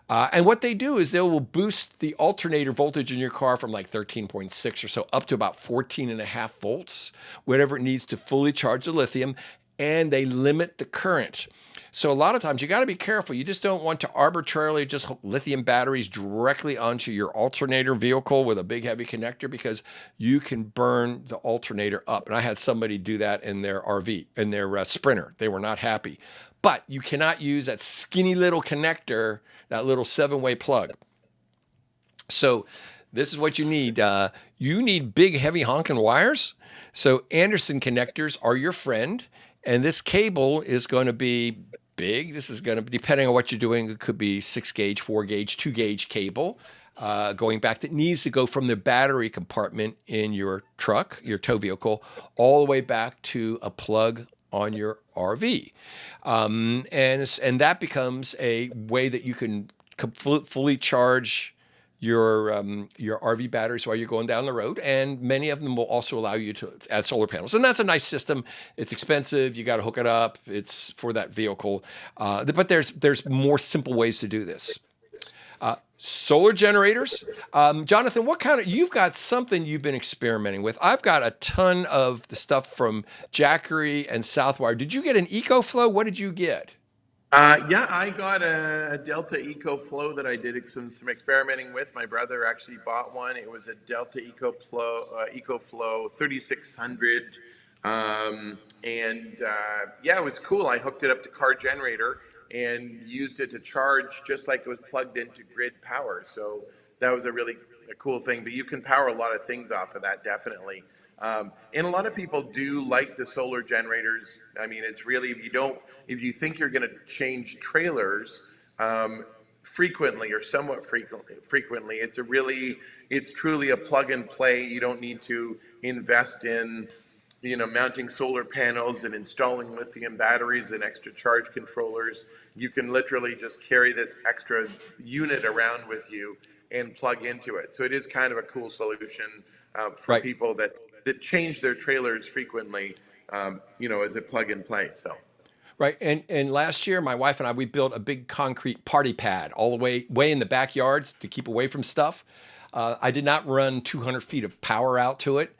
And what they do is they will boost the alternator voltage in your car from like 13.6 or so up to about 14.5 volts, whatever it needs to fully charge the lithium. And they limit the current. So a lot of times you got to be careful. You just don't want to arbitrarily just hook lithium batteries directly onto your alternator vehicle with a big heavy connector, because you can burn the alternator up. And I had somebody do that in their RV, in their Sprinter. They were not happy. But you cannot use that skinny little connector, that little 7-way plug. So this is what you need. You need big, heavy honking wires. So Anderson connectors are your friend. And this cable is going to be big. This is going to, depending on what you're doing, it could be 6-gauge, 4-gauge, 2-gauge cable going back, that needs to go from the battery compartment in your truck, your tow vehicle, all the way back to a plug on your RV. And that becomes a way that you can fully charge your RV batteries while you're going down the road, and many of them will also allow you to add solar panels. And that's a nice system. It's expensive. You got to hook it up. It's for that vehicle. But there's more simple ways to do this. Solar generators. Jonathan, you've got something you've been experimenting with. I've got a ton of the stuff from Jackery and Southwire. Did you get an EcoFlow? What did you get? Yeah, I got a Delta EcoFlow that I did some experimenting with. My brother actually bought one. It was a Delta EcoFlow 3600. Yeah, it was cool. I hooked it up to CarGenerator and used it to charge just like it was plugged into grid power. So that was a cool thing. But you can power a lot of things off of that, definitely. And a lot of people do like the solar generators. I mean, it's really, if you think you're going to change trailers frequently or somewhat frequently, it's truly a plug and play. You don't need to invest in, mounting solar panels and installing lithium batteries and extra charge controllers. You can literally just carry this extra unit around with you and plug into it. So it is kind of a cool solution for people that change their trailers frequently, as a plug and play. So. Right. And last year, my wife and I, we built a big concrete party pad all the way in the backyards to keep away from stuff. I did not run 200 feet of power out to it,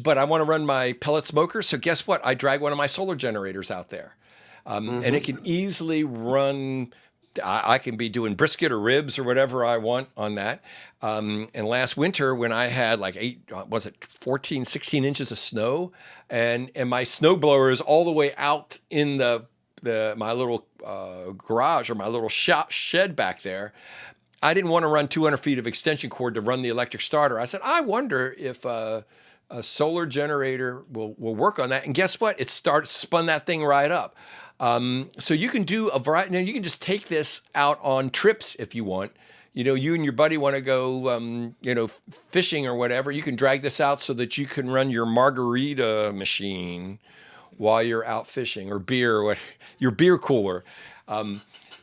but I want to run my pellet smoker. So guess what? I drag one of my solar generators out there, and it can easily run. I can be doing brisket or ribs or whatever I want on that. And last winter, when I had like 14, 16 inches of snow, and my snow blower is all the way out in my little garage or my little shed back there, I didn't want to run 200 feet of extension cord to run the electric starter. I said, I wonder if a solar generator will work on that. And guess what? It spun that thing right up. So you can do a variety. Now you can just take this out on trips if you want. You and your buddy want to go, fishing or whatever. You can drag this out so that you can run your margarita machine while you're out fishing, or your beer cooler.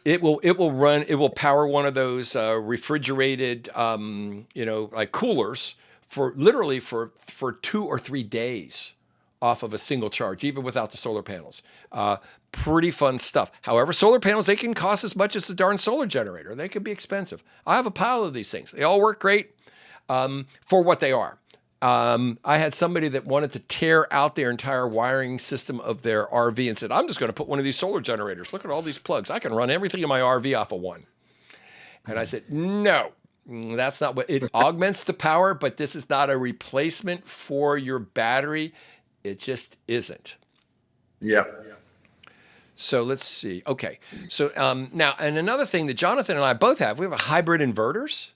It will power one of those refrigerated, like coolers for 2 or 3 days off of a single charge, even without the solar panels. Pretty fun stuff. However, solar panels, they can cost as much as the darn solar generator. They can be expensive. I have a pile of these things. They all work great for what they are. I had somebody that wanted to tear out their entire wiring system of their RV and said, I'm just going to put one of these solar generators. Look at all these plugs. I can run everything in my RV off of one. And I said, no, that's not what it augments the power, but this is not a replacement for your battery. It just isn't. Yeah. So let's see. Okay. So now, and another thing that Jonathan and I both have, we have a hybrid inverters.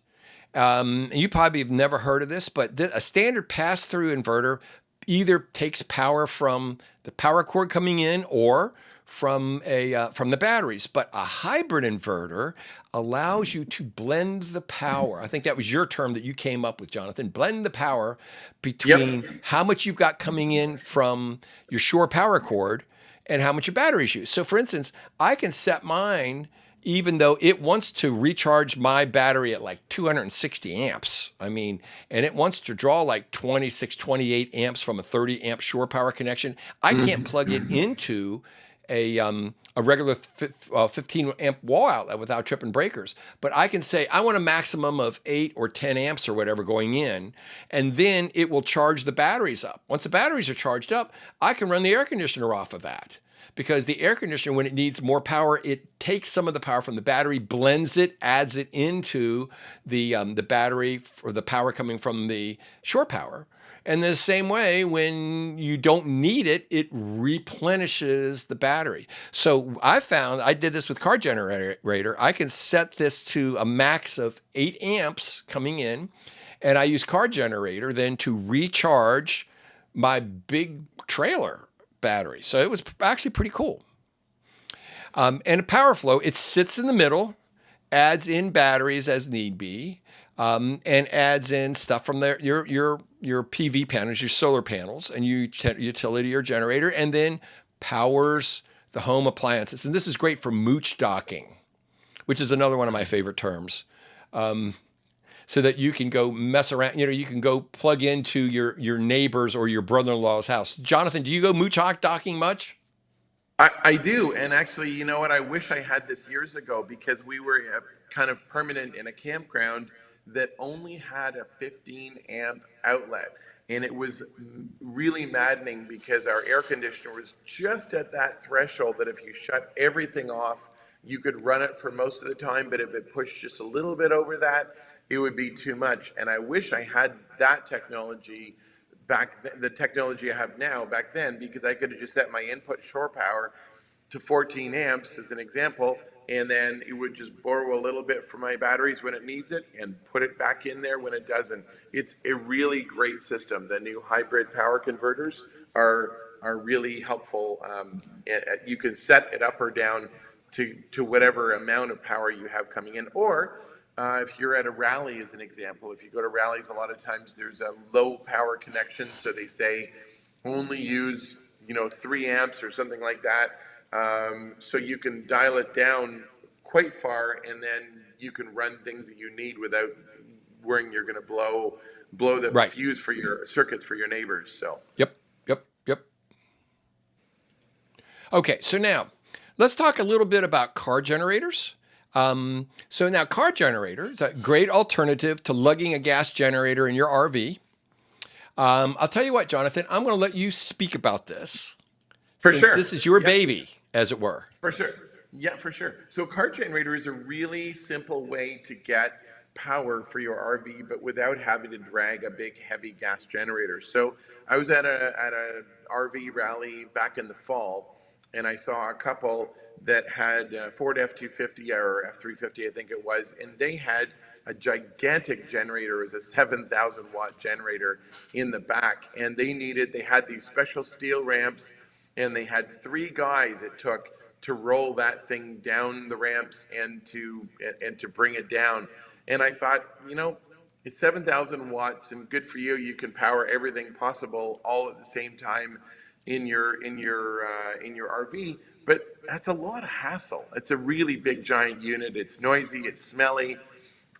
And you probably have never heard of this, but a standard pass-through inverter either takes power from the power cord coming in or from the batteries. But a hybrid inverter allows you to blend the power. I think that was your term that you came up with, Jonathan. Blend the power between how much you've got coming in from your shore power cord and how much your batteries use. So for instance, I can set mine, even though it wants to recharge my battery at like 260 amps. And it wants to draw like 26, 28 amps from a 30 amp shore power connection. I can't plug it into a regular 15 amp wall outlet without tripping breakers. But I can say, I want a maximum of 8 or 10 amps or whatever going in, and then it will charge the batteries up. Once the batteries are charged up, I can run the air conditioner off of that. because the air conditioner, when it needs more power, it takes some of the power from the battery, blends it, adds it into the battery for the power coming from the shore power. And the same way, when you don't need it, it replenishes the battery. So I found, I did this with CarGenerator. I can set this to a max of 8 amps coming in, and I use CarGenerator then to recharge my big trailer battery. So it was actually pretty cool. And a PowerFlow, it sits in the middle, adds in batteries as need be, and adds in stuff from your PV panels, your solar panels, and your utility or generator, and then powers the home appliances. And this is great for mooch docking, which is another one of my favorite terms. So that you can go mess around, you can go plug into your neighbor's or your brother-in-law's house. Jonathan, do you go mooch docking much? I do, and actually, you know what? I wish I had this years ago, because we were kind of permanent in a campground that only had a 15 amp outlet. And it was really maddening because our air conditioner was just at that threshold that if you shut everything off, you could run it for most of the time. But if it pushed just a little bit over that, it would be too much. And I wish I had that technology the technology I have now back then, because I could have just set my input shore power to 14 amps as an example, and then it would just borrow a little bit from my batteries when it needs it and put it back in there when it doesn't. It's a really great system. The new hybrid power converters are really helpful. You can set it up or down to whatever amount of power you have coming in. Or if you're at a rally, as an example, if you go to rallies, a lot of times there's a low power connection, so they say only use 3 amps or something like that. So you can dial it down quite far, and then you can run things that you need without worrying you're going to blow the fuse for your circuits for your neighbors. So Yep. Okay, so now let's talk a little bit about car generators. So now CarGenerator is a great alternative to lugging a gas generator in your RV. I'll tell you what, Jonathan, I'm going to let you speak about this. For sure. This is your baby, as it were. For sure. Yeah, for sure. So CarGenerator is a really simple way to get power for your RV, but without having to drag a big, heavy gas generator. So I was at a RV rally back in the fall, and I saw a couple that had Ford F-250 or F-350, I think it was, and they had a gigantic generator. It was a 7,000 watt generator in the back, and they had these special steel ramps, and they had 3 guys it took to roll that thing down the ramps and to bring it down. And I thought, it's 7,000 watts, and good for you. You can power everything possible all at the same time in your RV. But that's a lot of hassle. It's a really big, giant unit. It's noisy, it's smelly,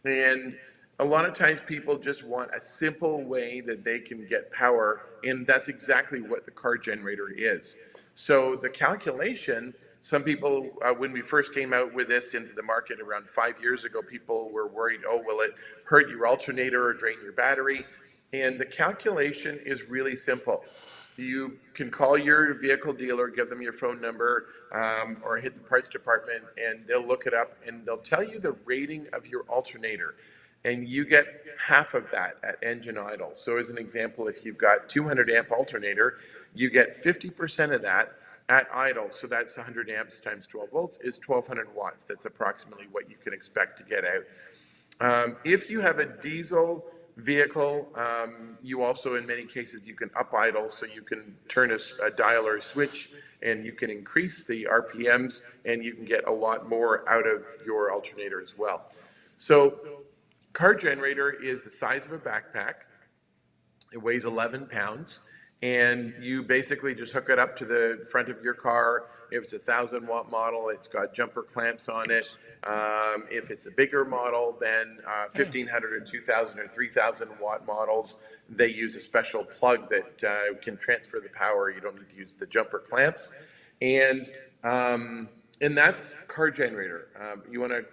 and a lot of times people just want a simple way that they can get power, and that's exactly what the CarGenerator is. So the calculation, some people, when we first came out with this into the market around 5 years ago, people were worried, will it hurt your alternator or drain your battery? And the calculation is really simple. You can call your vehicle dealer, give them your phone number, or hit the parts department, and they'll look it up, and they'll tell you the rating of your alternator. And you get half of that at engine idle. So as an example, if you've got 200 amp alternator, you get 50% of that at idle. So that's 100 amps times 12 volts is 1,200 watts. That's approximately what you can expect to get out. If you have a diesel vehicle, you also, in many cases, you can up idle, so you can turn a dial or a switch, and you can increase the RPMs, and you can get a lot more out of your alternator as well. So CarGenerator is the size of a backpack. It weighs 11 pounds, and you basically just hook it up to the front of your car. If it's a 1,000 watt model, it's got jumper clamps on it. If it's a bigger model, then 1,500 or 2,000 or 3,000 watt models, they use a special plug that can transfer the power. You don't need to use the jumper clamps. And that's CarGenerator. You want to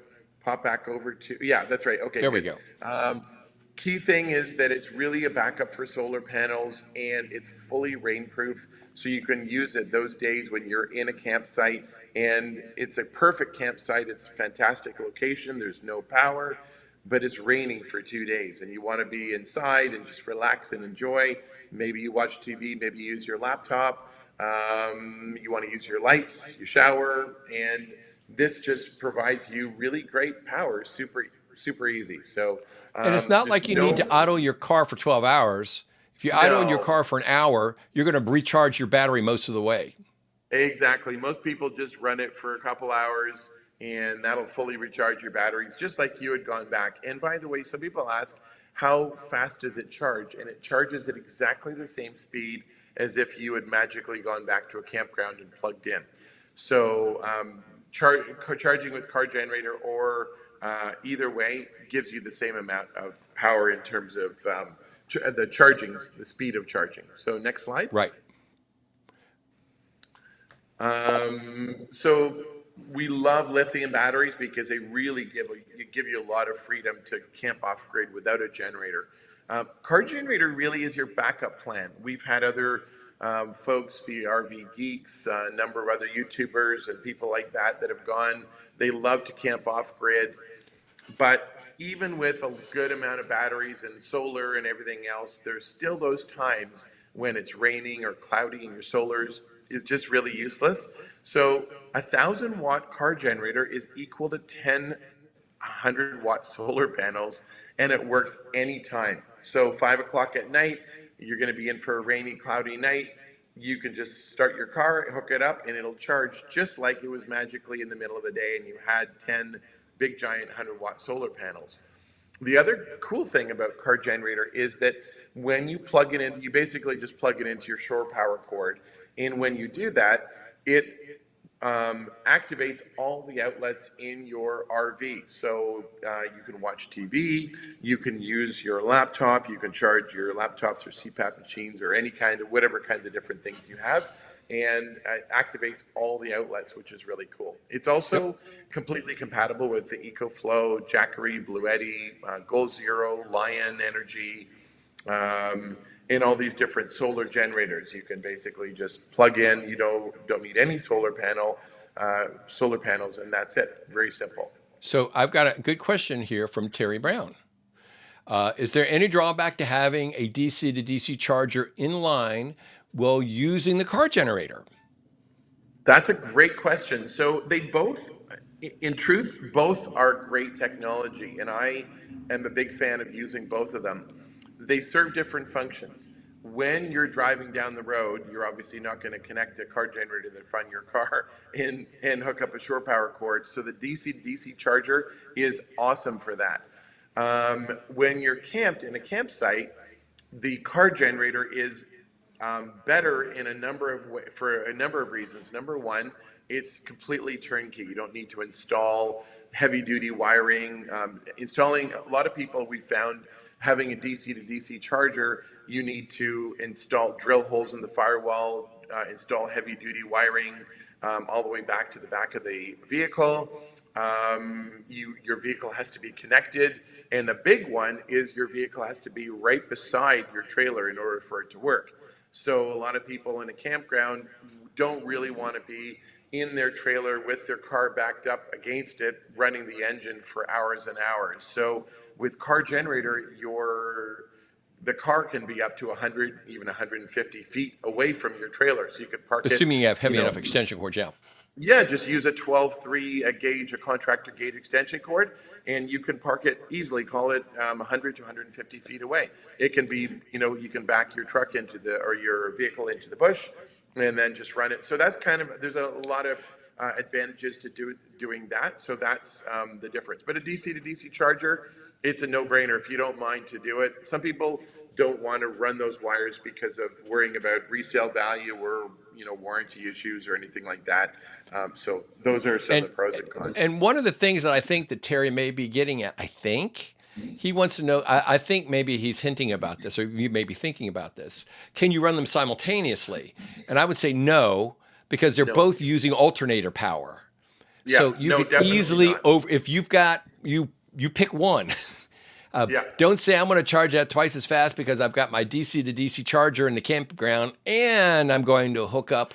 pop back over to, yeah, that's right. Okay, there good. we go. Key thing is that it's really a backup for solar panels, and it's fully rainproof, so you can use it those days when you're in a campsite. And it's a perfect campsite. It's a fantastic location. There's no power, but it's raining for 2 days, and you want to be inside and just relax and enjoy. Maybe you watch TV, maybe you use your laptop. You want to use your lights, your shower, and this just provides you really great power, super easy. So, And it's not like you need to idle your car for 12 hours. If you idle your car for an hour, you're going to recharge your battery most of the way. Exactly. Most people just run it for a couple hours, and that'll fully recharge your batteries, just like you had gone back. And by the way, some people ask, how fast does it charge? And it charges at exactly the same speed as if you had magically gone back to a campground and plugged in. So charging with CarGenerator or either way gives you the same amount of power in terms of the speed of charging. So next slide. Right. So we love lithium batteries because they really give you a lot of freedom to camp off grid without a generator. CarGenerator really is your backup plan. We've had other folks, the RV geeks, a number of other YouTubers and people like that have gone. They love to camp off grid, but even with a good amount of batteries and solar and everything else, there's still those times when it's raining or cloudy and your solar is just really useless. So 1,000-watt CarGenerator is equal to 10 100-watt solar panels, and it works anytime. So 5 o'clock at night, you're going to be in for a rainy, cloudy night. You can just start your car, hook it up, and it'll charge just like it was magically in the middle of the day, and you had 10 big, giant 100-watt solar panels. The other cool thing about CarGenerator is that when you plug it in, you basically just plug it into your shore power cord. And when you do that, it activates all the outlets in your RV. So you can watch TV, you can use your laptop, you can charge your laptops or CPAP machines or any kind of, whatever kinds of different things you have, and activates all the outlets, which is really cool. It's also completely compatible with the EcoFlow, Jackery, Bluetti, Goal Zero, Lion Energy, and all these different solar generators. You can basically just plug in. You don't need any solar panels, and that's it. Very simple. So I've got a good question here from Terry Brown. Is there any drawback to having a DC to DC charger in line while using the CarGenerator? That's a great question. So they both, in truth, both are great technology, and I am a big fan of using both of them. They serve different functions. When you're driving down the road, you're obviously not going to connect a CarGenerator to the front of your car and hook up a shore power cord. So the DC to DC charger is awesome for that. When you're camped in a campsite, the CarGenerator is better in for a number of reasons. Number one, it's completely turnkey. You don't need to install heavy duty wiring. Installing, a lot of people we found having a DC to DC charger, you need to drill holes in the firewall, install heavy duty wiring all the way back to the back of the vehicle. Your vehicle has to be connected, and the big one is your vehicle has to be right beside your trailer in order for it to work. So a lot of people in a campground don't really want to be in their trailer with their car backed up against it, running the engine for hours and hours. So with CarGenerator, the car can be up to 100, even 150 feet away from your trailer. So you could park it. Assuming you have heavy enough extension cords, yeah. Yeah, just use a 12-3 a contractor gauge extension cord, and you can park it easily, call it 100 to 150 feet away. It can be, you can back your truck or your vehicle into the bush and then just run it. So that's there's a lot of advantages to doing that. So that's the difference. But a DC to DC charger, it's a no-brainer if you don't mind to do it. Some people don't want to run those wires because of worrying about resale value or warranty issues or anything like that. So those are some of the pros and cons. And one of the things that I think that Terry may be getting at, he wants to know, I think maybe he's hinting about this, or you may be thinking about this. Can you run them simultaneously? And I would say no, because they're both using alternator power. Yeah, so you could easily not. if you've got, you pick one. Yeah. Don't say I'm going to charge that twice as fast because I've got my DC to DC charger in the campground and I'm going to hook up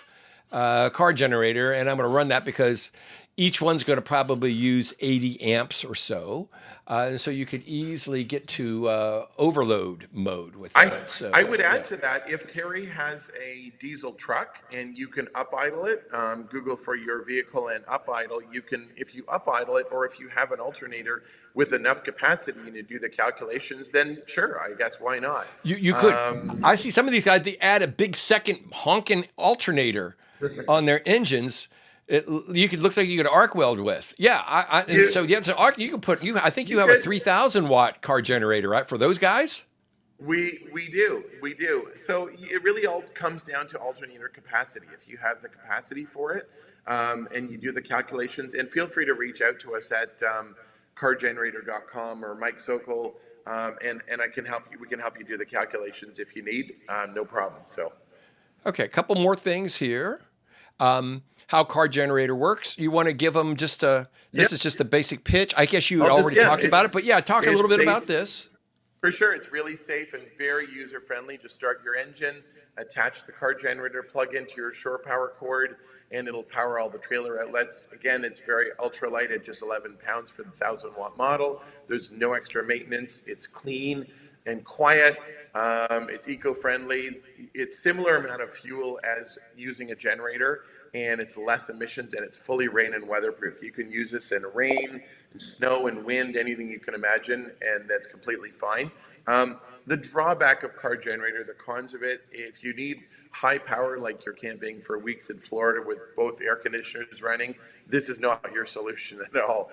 a car generator and I'm going to run that because each one's going to probably use 80 amps or so. And so you could easily get to overload mode with that. I would add to that, if Terry has a diesel truck and you can up idle it, Google for your vehicle and up idle, you can, if you up idle it, or if you have an alternator with enough capacity to do the calculations, then sure, I guess, why not? You could. I see some of these guys, they add a big second honking alternator on their engines. Looks like you could arc weld with. Yeah. So yeah, so arc, you can put, I think you have a 3,000 watt car generator, right? For those guys? We do. So it really all comes down to alternator capacity. If you have the capacity for it, and you do the calculations, and feel free to reach out to us at CarGenerator.com or Mike Sokol, and I can help you. We can help you do the calculations if you need. No problem. So, okay, a couple more things here. How CarGenerator works. You want to give them just this is just a basic pitch. I guess you already talked about it, but yeah, talk a little bit about this. For sure, it's really safe and very user-friendly. Just start your engine, attach the car generator, plug into your shore power cord, and it'll power all the trailer outlets. Again, it's very ultralight at just 11 pounds for the 1,000-watt model. There's no extra maintenance. It's clean and quiet. It's eco-friendly. It's similar amount of fuel as using a generator, and it's less emissions, and it's fully rain and weatherproof. You can use this in rain, and snow and wind, anything you can imagine, and that's completely fine. The drawback of CarGenerator, the cons of it, if you need high power, like you're camping for weeks in Florida with both air conditioners running, this is not your solution at all.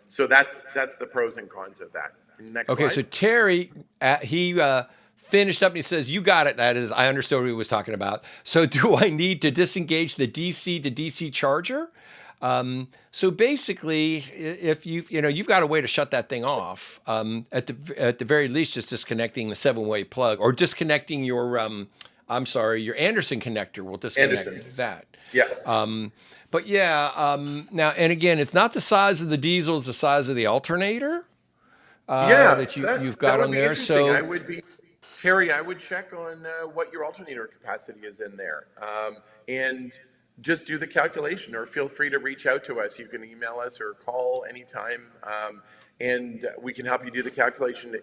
So that's the pros and cons of that. Next okay, slide. so Terry, he finished up and he says, you got it. That is, I understood what he was talking about. So do I need to disengage the DC to DC charger? So basically, if you've got a way to shut that thing off, at the very least, just disconnecting the 7-way plug or disconnecting your Anderson connector will disconnect that. Yeah. But yeah, now, and again, it's not the size of the diesel, it's the size of the alternator that you've got on there. So Terry, I would check on what your alternator capacity is in there, and just do the calculation, or feel free to reach out to us. You can email us or call anytime, and we can help you do the calculation.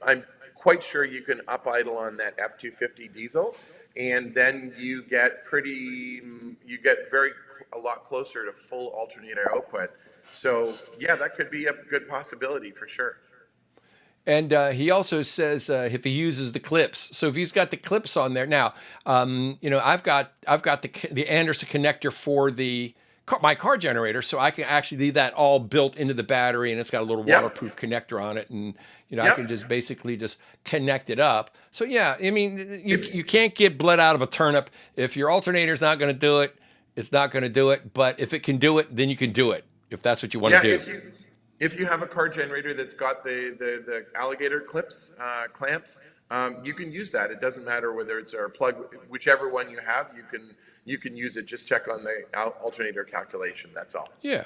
I'm quite sure you can up idle on that F-250 diesel, and then you get a lot closer to full alternator output. So yeah, that could be a good possibility for sure. And he also says if he uses the clips. So if he's got the clips on there now, I've got the Anderson connector for my car generator, so I can actually leave that all built into the battery, and it's got a little waterproof connector on it, and I can just basically just connect it up. So yeah, I mean, you can't get blood out of a turnip. If your alternator's not going to do it, it's not going to do it. But if it can do it, then you can do it if that's what you want to do. If you have a car generator that's got the alligator clamps, you can use that. It doesn't matter whether it's our plug, whichever one you have, you can use it. Just check on the alternator calculation. That's all. Yeah.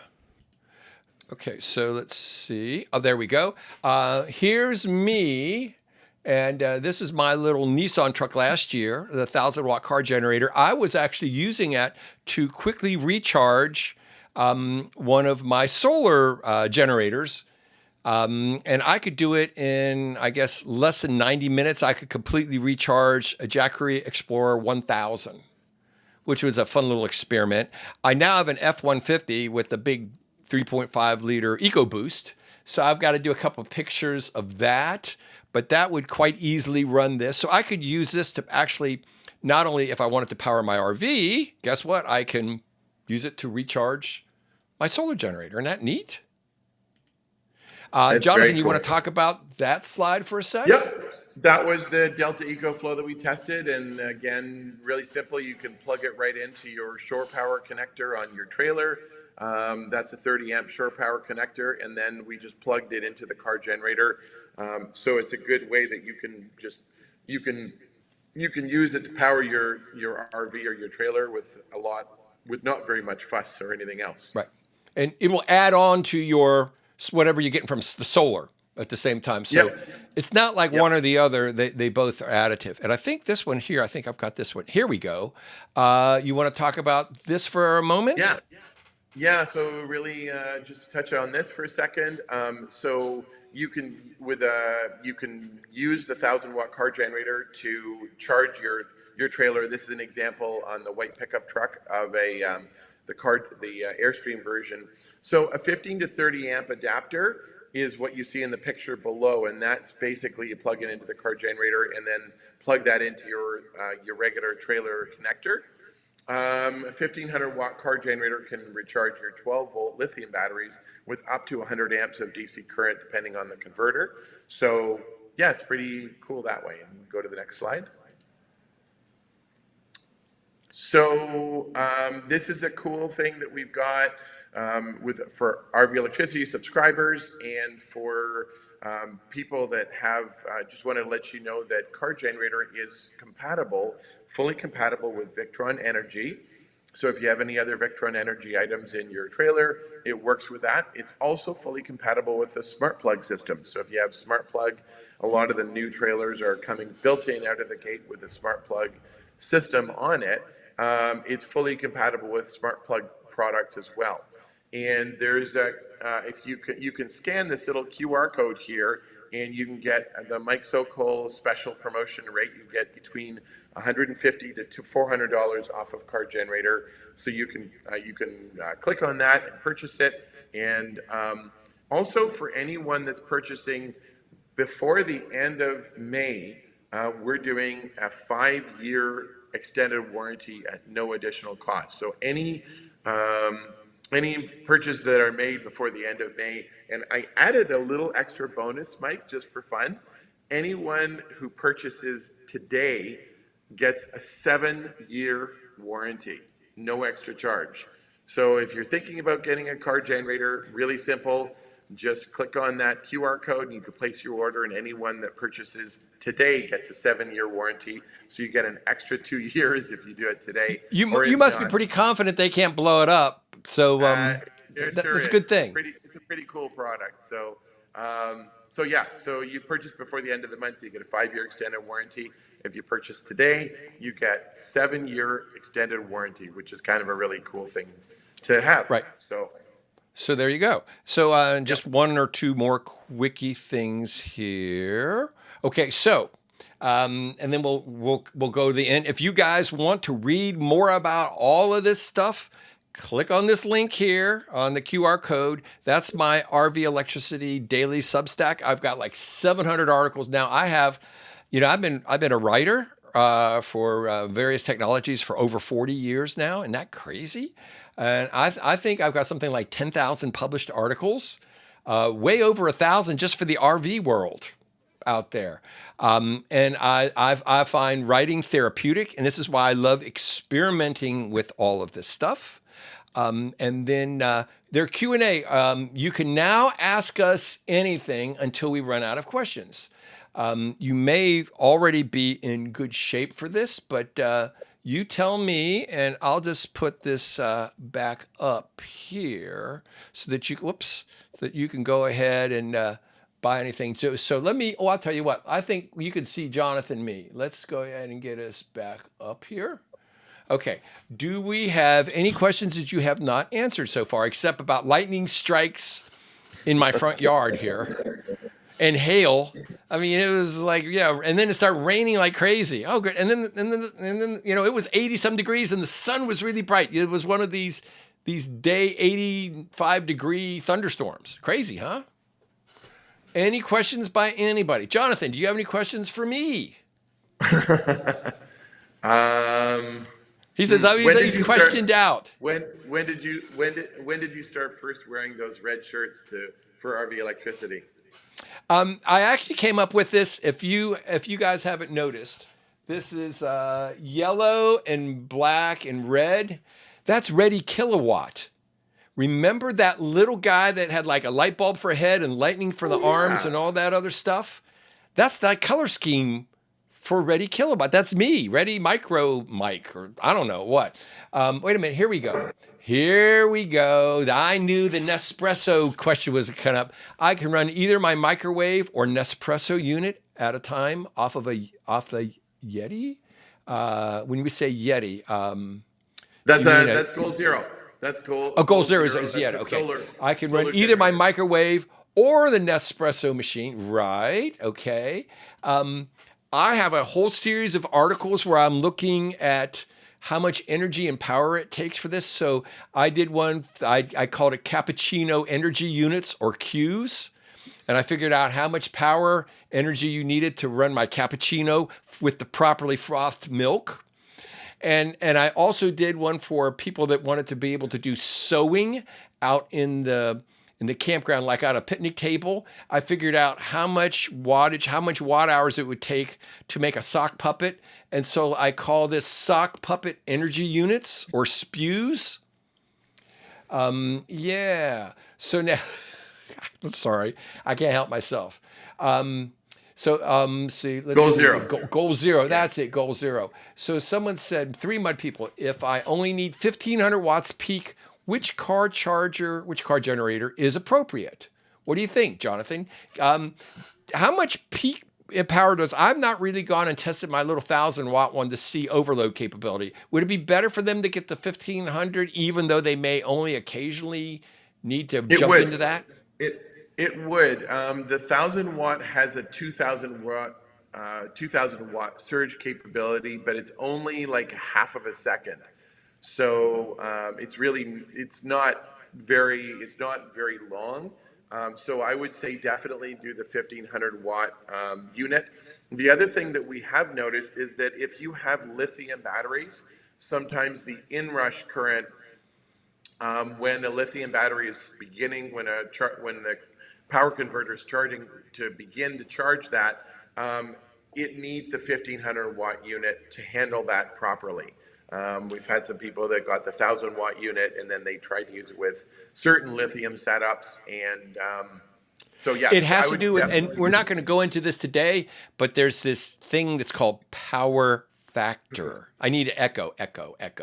Okay, so let's see. Oh, there we go. Here's me, and this is my little Nissan truck last year, the 1,000-watt car generator. I was actually using it to quickly recharge one of my solar generators, and I could do it in, I guess, less than 90 minutes. I could completely recharge a Jackery Explorer 1000, which was a fun little experiment. I now have an F-150 with the big 3.5 liter EcoBoost, so I've got to do a couple of pictures of that, but that would quite easily run this. So I could use this to actually, not only if I wanted to power my RV, guess what? I can use it to recharge my solar generator. Isn't that neat? Jonathan, you want to talk about that slide for a sec? Yep. That was the Delta EcoFlow that we tested. And again, really simple. You can plug it right into your shore power connector on your trailer. That's a 30 amp shore power connector. And then we just plugged it into the car generator. So it's a good way that you can use it to power your RV or your trailer with not very much fuss or anything else. Right. And it will add on to your whatever you're getting from the solar. at the same time. So it's not like one or the other. They both are additive. And I think this one here, I think I've got this one. Here we go. You want to talk about this for a moment? Yeah, so really just to touch on this for a second. So you can you can use the 1,000-watt car generator to charge your trailer. This is an example on the white pickup truck of the Airstream version. So a 15 to 30 amp adapter is what you see in the picture below, and that's basically you plug it into the car generator and then plug that into your regular trailer connector. A 1,500-watt car generator can recharge your 12-volt lithium batteries with up to 100 amps of DC current, depending on the converter. So yeah, it's pretty cool that way. And go to the next slide. So this is a cool thing that we've got for RV Electricity subscribers and for people that have, just want to let you know that CarGenerator is fully compatible with Victron Energy. So if you have any other Victron Energy items in your trailer, it works with that. It's also fully compatible with the smart plug system. So if you have smart plug, a lot of the new trailers are coming built in out of the gate with a smart plug system on it. It's fully compatible with smart plug products as well. And there's if you can scan this little QR code here, and you can get the Mike Sokol special promotion rate. You get between $150 to $400 off of CarGenerator. So you can click on that and purchase it. And also for anyone that's purchasing before the end of May, we're doing a 5-year extended warranty at no additional cost. So any purchases that are made before the end of May, and I added a little extra bonus, Mike, just for fun. Anyone who purchases today gets a 7-year warranty, no extra charge. So if you're thinking about getting a car generator, really simple, just click on that QR code and you can place your order, and anyone that purchases today gets a 7-year warranty. So you get an extra 2 years if you do it today. You must be pretty confident they can't blow it up. So that's a good thing. It's a pretty cool product. So so you purchase before the end of the month, you get a 5-year extended warranty. If you purchase today, you get 7-year extended warranty, which is kind of a really cool thing to have. Right. So there you go. So just one or two more quickie things here. Okay, so and then we'll go to the end. If you guys want to read more about all of this stuff, click on this link here on the QR code. That's my RV Electricity Daily Substack. I've got like 700 articles now. I have, I've been a writer for various technologies for over 40 years now. Isn't that crazy? And I think I've got something like 10,000 published articles, way over 1,000 just for the RV world out there. And I find writing therapeutic, and this is why I love experimenting with all of this stuff. And then their Q&A, you can now ask us anything until we run out of questions. You may already be in good shape for this, but you tell me, and I'll just put this back up here so that you can go ahead and buy anything. So I'll tell you what, I think you can see Jonathan and me. Let's go ahead and get us back up here. Okay. Do we have any questions that you have not answered so far, except about lightning strikes in my front yard here and hail? I mean, it was like, and then it started raining like crazy. Oh, good. And then it was 80-some degrees and the sun was really bright. It was one of these day 85-degree thunderstorms. Crazy, huh? Any questions by anybody? Jonathan, do you have any questions for me? He says he's questioned out. When did you start first wearing those red shirts for RV Electricity? I actually came up with this. If you guys haven't noticed, this is yellow and black and red. That's Ready Kilowatt. Remember that little guy that had like a light bulb for a head and lightning for the arms and all that other stuff? That's that color scheme for Ready Kilowatt. That's me, Ready Micro Mike, or I don't know what. Wait a minute. Here we go. Here we go. I knew the Nespresso question was coming up. I can run either my microwave or Nespresso unit at a time off the Yeti. When we say Yeti, that's goal zero. That's goal. Oh, goal zero is Yeti. Okay. I can run either my microwave or the Nespresso machine. Right. Okay. I have a whole series of articles where I'm looking at how much energy and power it takes for this. So I did one, I called it cappuccino energy units, or Qs. And I figured out how much power energy you needed to run my cappuccino with the properly frothed milk. And I also did one for people that wanted to be able to do sewing out in the campground, like on a picnic table. I figured out how much wattage, how much watt hours it would take to make a sock puppet. And so I call this sock puppet energy units, or SPUs. Yeah. So now, I'm sorry, I can't help myself. See, let's goal see. zero. Goal zero. That's it. Goal zero. So someone said, 3 mud people, if I only need 1,500 watts peak, which car generator is appropriate? What do you think, Jonathan? How much peak power does? I've not really gone and tested my little 1,000-watt one to see overload capability. Would it be better for them to get the 1,500, even though they may only occasionally need to jump into that? It would. The 1,000-watt has a 2,000-watt surge capability, but it's only like half of a second. So it's not very long. So I would say definitely do the 1,500-watt unit. The other thing that we have noticed is that if you have lithium batteries, sometimes the inrush current, when a lithium battery is beginning, when the power converter is starting to begin to charge that, it needs the 1,500-watt unit to handle that properly. We've had some people that got the 1,000-watt unit and then they tried to use it with certain lithium setups, and so yeah, it has to do with, and we're not going to go into this today, but there's this thing that's called power factor. I need echo,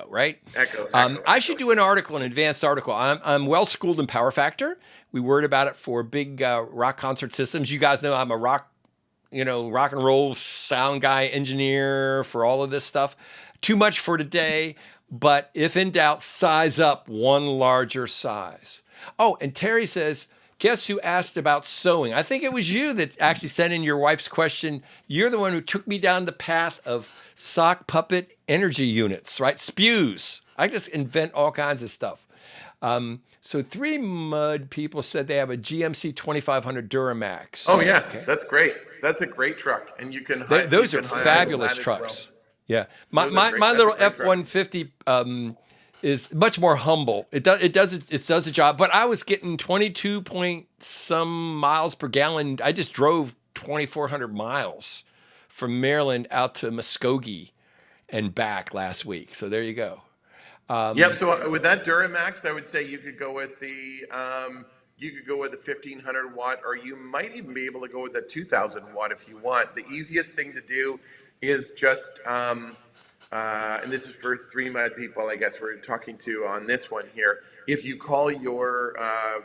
right? Echo. I should do an advanced article. I'm well schooled in power factor. We worried about it for big rock concert systems. You guys know I'm a rock and roll sound guy, engineer for all of this stuff. Too much for today, but if in doubt, size up one larger size. Oh, and Terry says, guess who asked about sewing? I think it was you that actually sent in your wife's question. You're the one who took me down the path of sock puppet energy units, right? SPUs. I just invent all kinds of stuff. So 3 mud people said they have a GMC 2500 Duramax. Oh yeah, okay. That's great. That's a great truck, and you can. Those are fabulous trucks. Yeah, my little F-150 is much more humble. It does a job, but I was getting 22 point some miles per gallon. I just drove 2,400 miles from Maryland out to Muskogee and back last week. So there you go. Yep. So with that Duramax, I would say you could go with the 1,500 watt, or you might even be able to go with the 2,000 watt if you want. The easiest thing to do is just, and this is for 3 mud people, I guess we're talking to on this one here. If you call your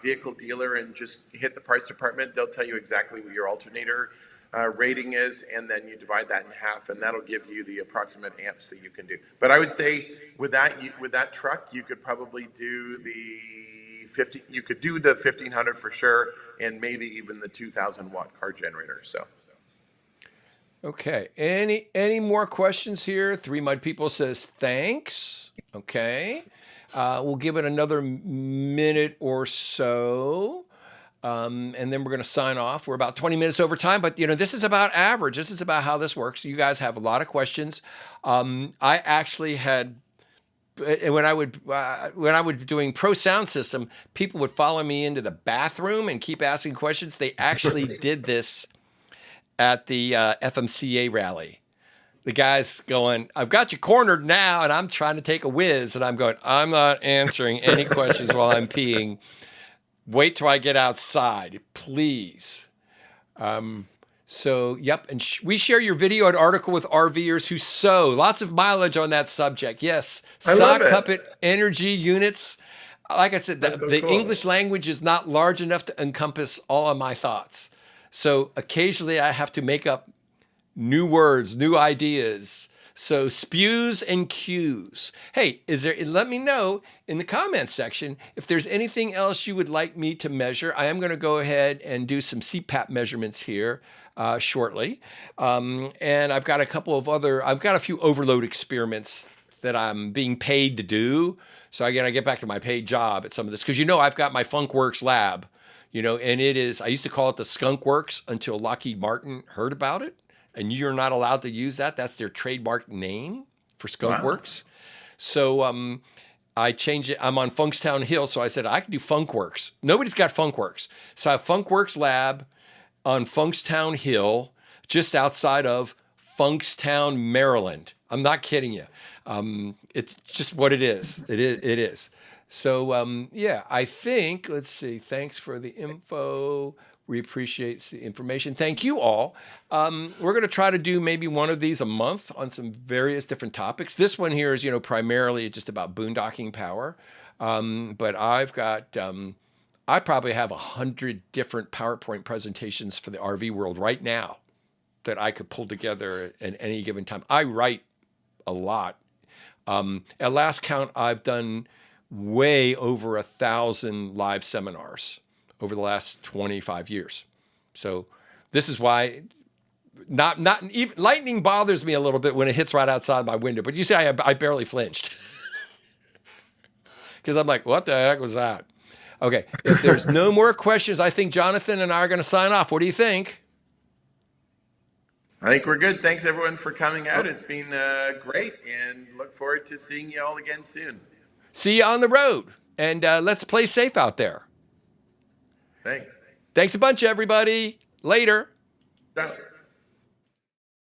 vehicle dealer and just hit the parts department, they'll tell you exactly what your alternator rating is, and then you divide that in half, and that'll give you the approximate amps that you can do. But I would say with that truck, you could probably do you could do the 1,500 for sure, and maybe even the 2,000 watt car generator. So. Okay. Any more questions here? 3 mud people says thanks. Okay. We'll give it another minute or so. And then we're going to sign off. We're about 20 minutes over time, but this is about average. This is about how this works. You guys have a lot of questions. I actually had, when I would doing pro sound system, people would follow me into the bathroom and keep asking questions. They actually did this at the FMCA rally. The guy's going, I've got you cornered now, and I'm trying to take a whiz, and I'm going, I'm not answering any questions while I'm peeing. Wait till I get outside, please. So, yep. And we share your video and article with RVers who sow. Lots of mileage on that subject. Yes. I love Sock it. puppet energy units. Like I said, That's so the cool. English language is not large enough to encompass all of my thoughts. So occasionally I have to make up new words, new ideas. So spews and cues. Hey, let me know in the comments section if there's anything else you would like me to measure. I am going to go ahead and do some CPAP measurements here shortly. And I've got a few overload experiments that I'm being paid to do. So again, I get back to my paid job at some of this, because I've got my FunkWorks lab, and I used to call it the Skunk Works until Lockheed Martin heard about it. And you're not allowed to use that. That's their trademark name for Skunk Works. So I changed it. I'm on Funkstown Hill, so I said I can do FunkWorks. Nobody's got FunkWorks. So I have FunkWorks Lab on Funkstown Hill, just outside of Funkstown, Maryland. I'm not kidding you. It's just what it is. It is. So yeah, I think, let's see. Thanks for the info. We appreciate the information. Thank you all. We're going to try to do maybe one of these a month on some various different topics. This one here is, primarily just about boondocking power. But I've got, I probably have 100 different PowerPoint presentations for the RV world right now that I could pull together at any given time. I write a lot. At last count, I've done way over 1,000 live seminars over the last 25 years. So this is why not even lightning bothers me a little bit when it hits right outside my window. But you see, I barely flinched because I'm like, what the heck was that? Okay, if there's no more questions, I think Jonathan and I are going to sign off. What do you think? I think we're good. Thanks everyone for coming out. It's been great, and look forward to seeing you all again soon. See you on the road, and let's play safe out there. Thanks. Thanks a bunch, everybody. Later. Ciao.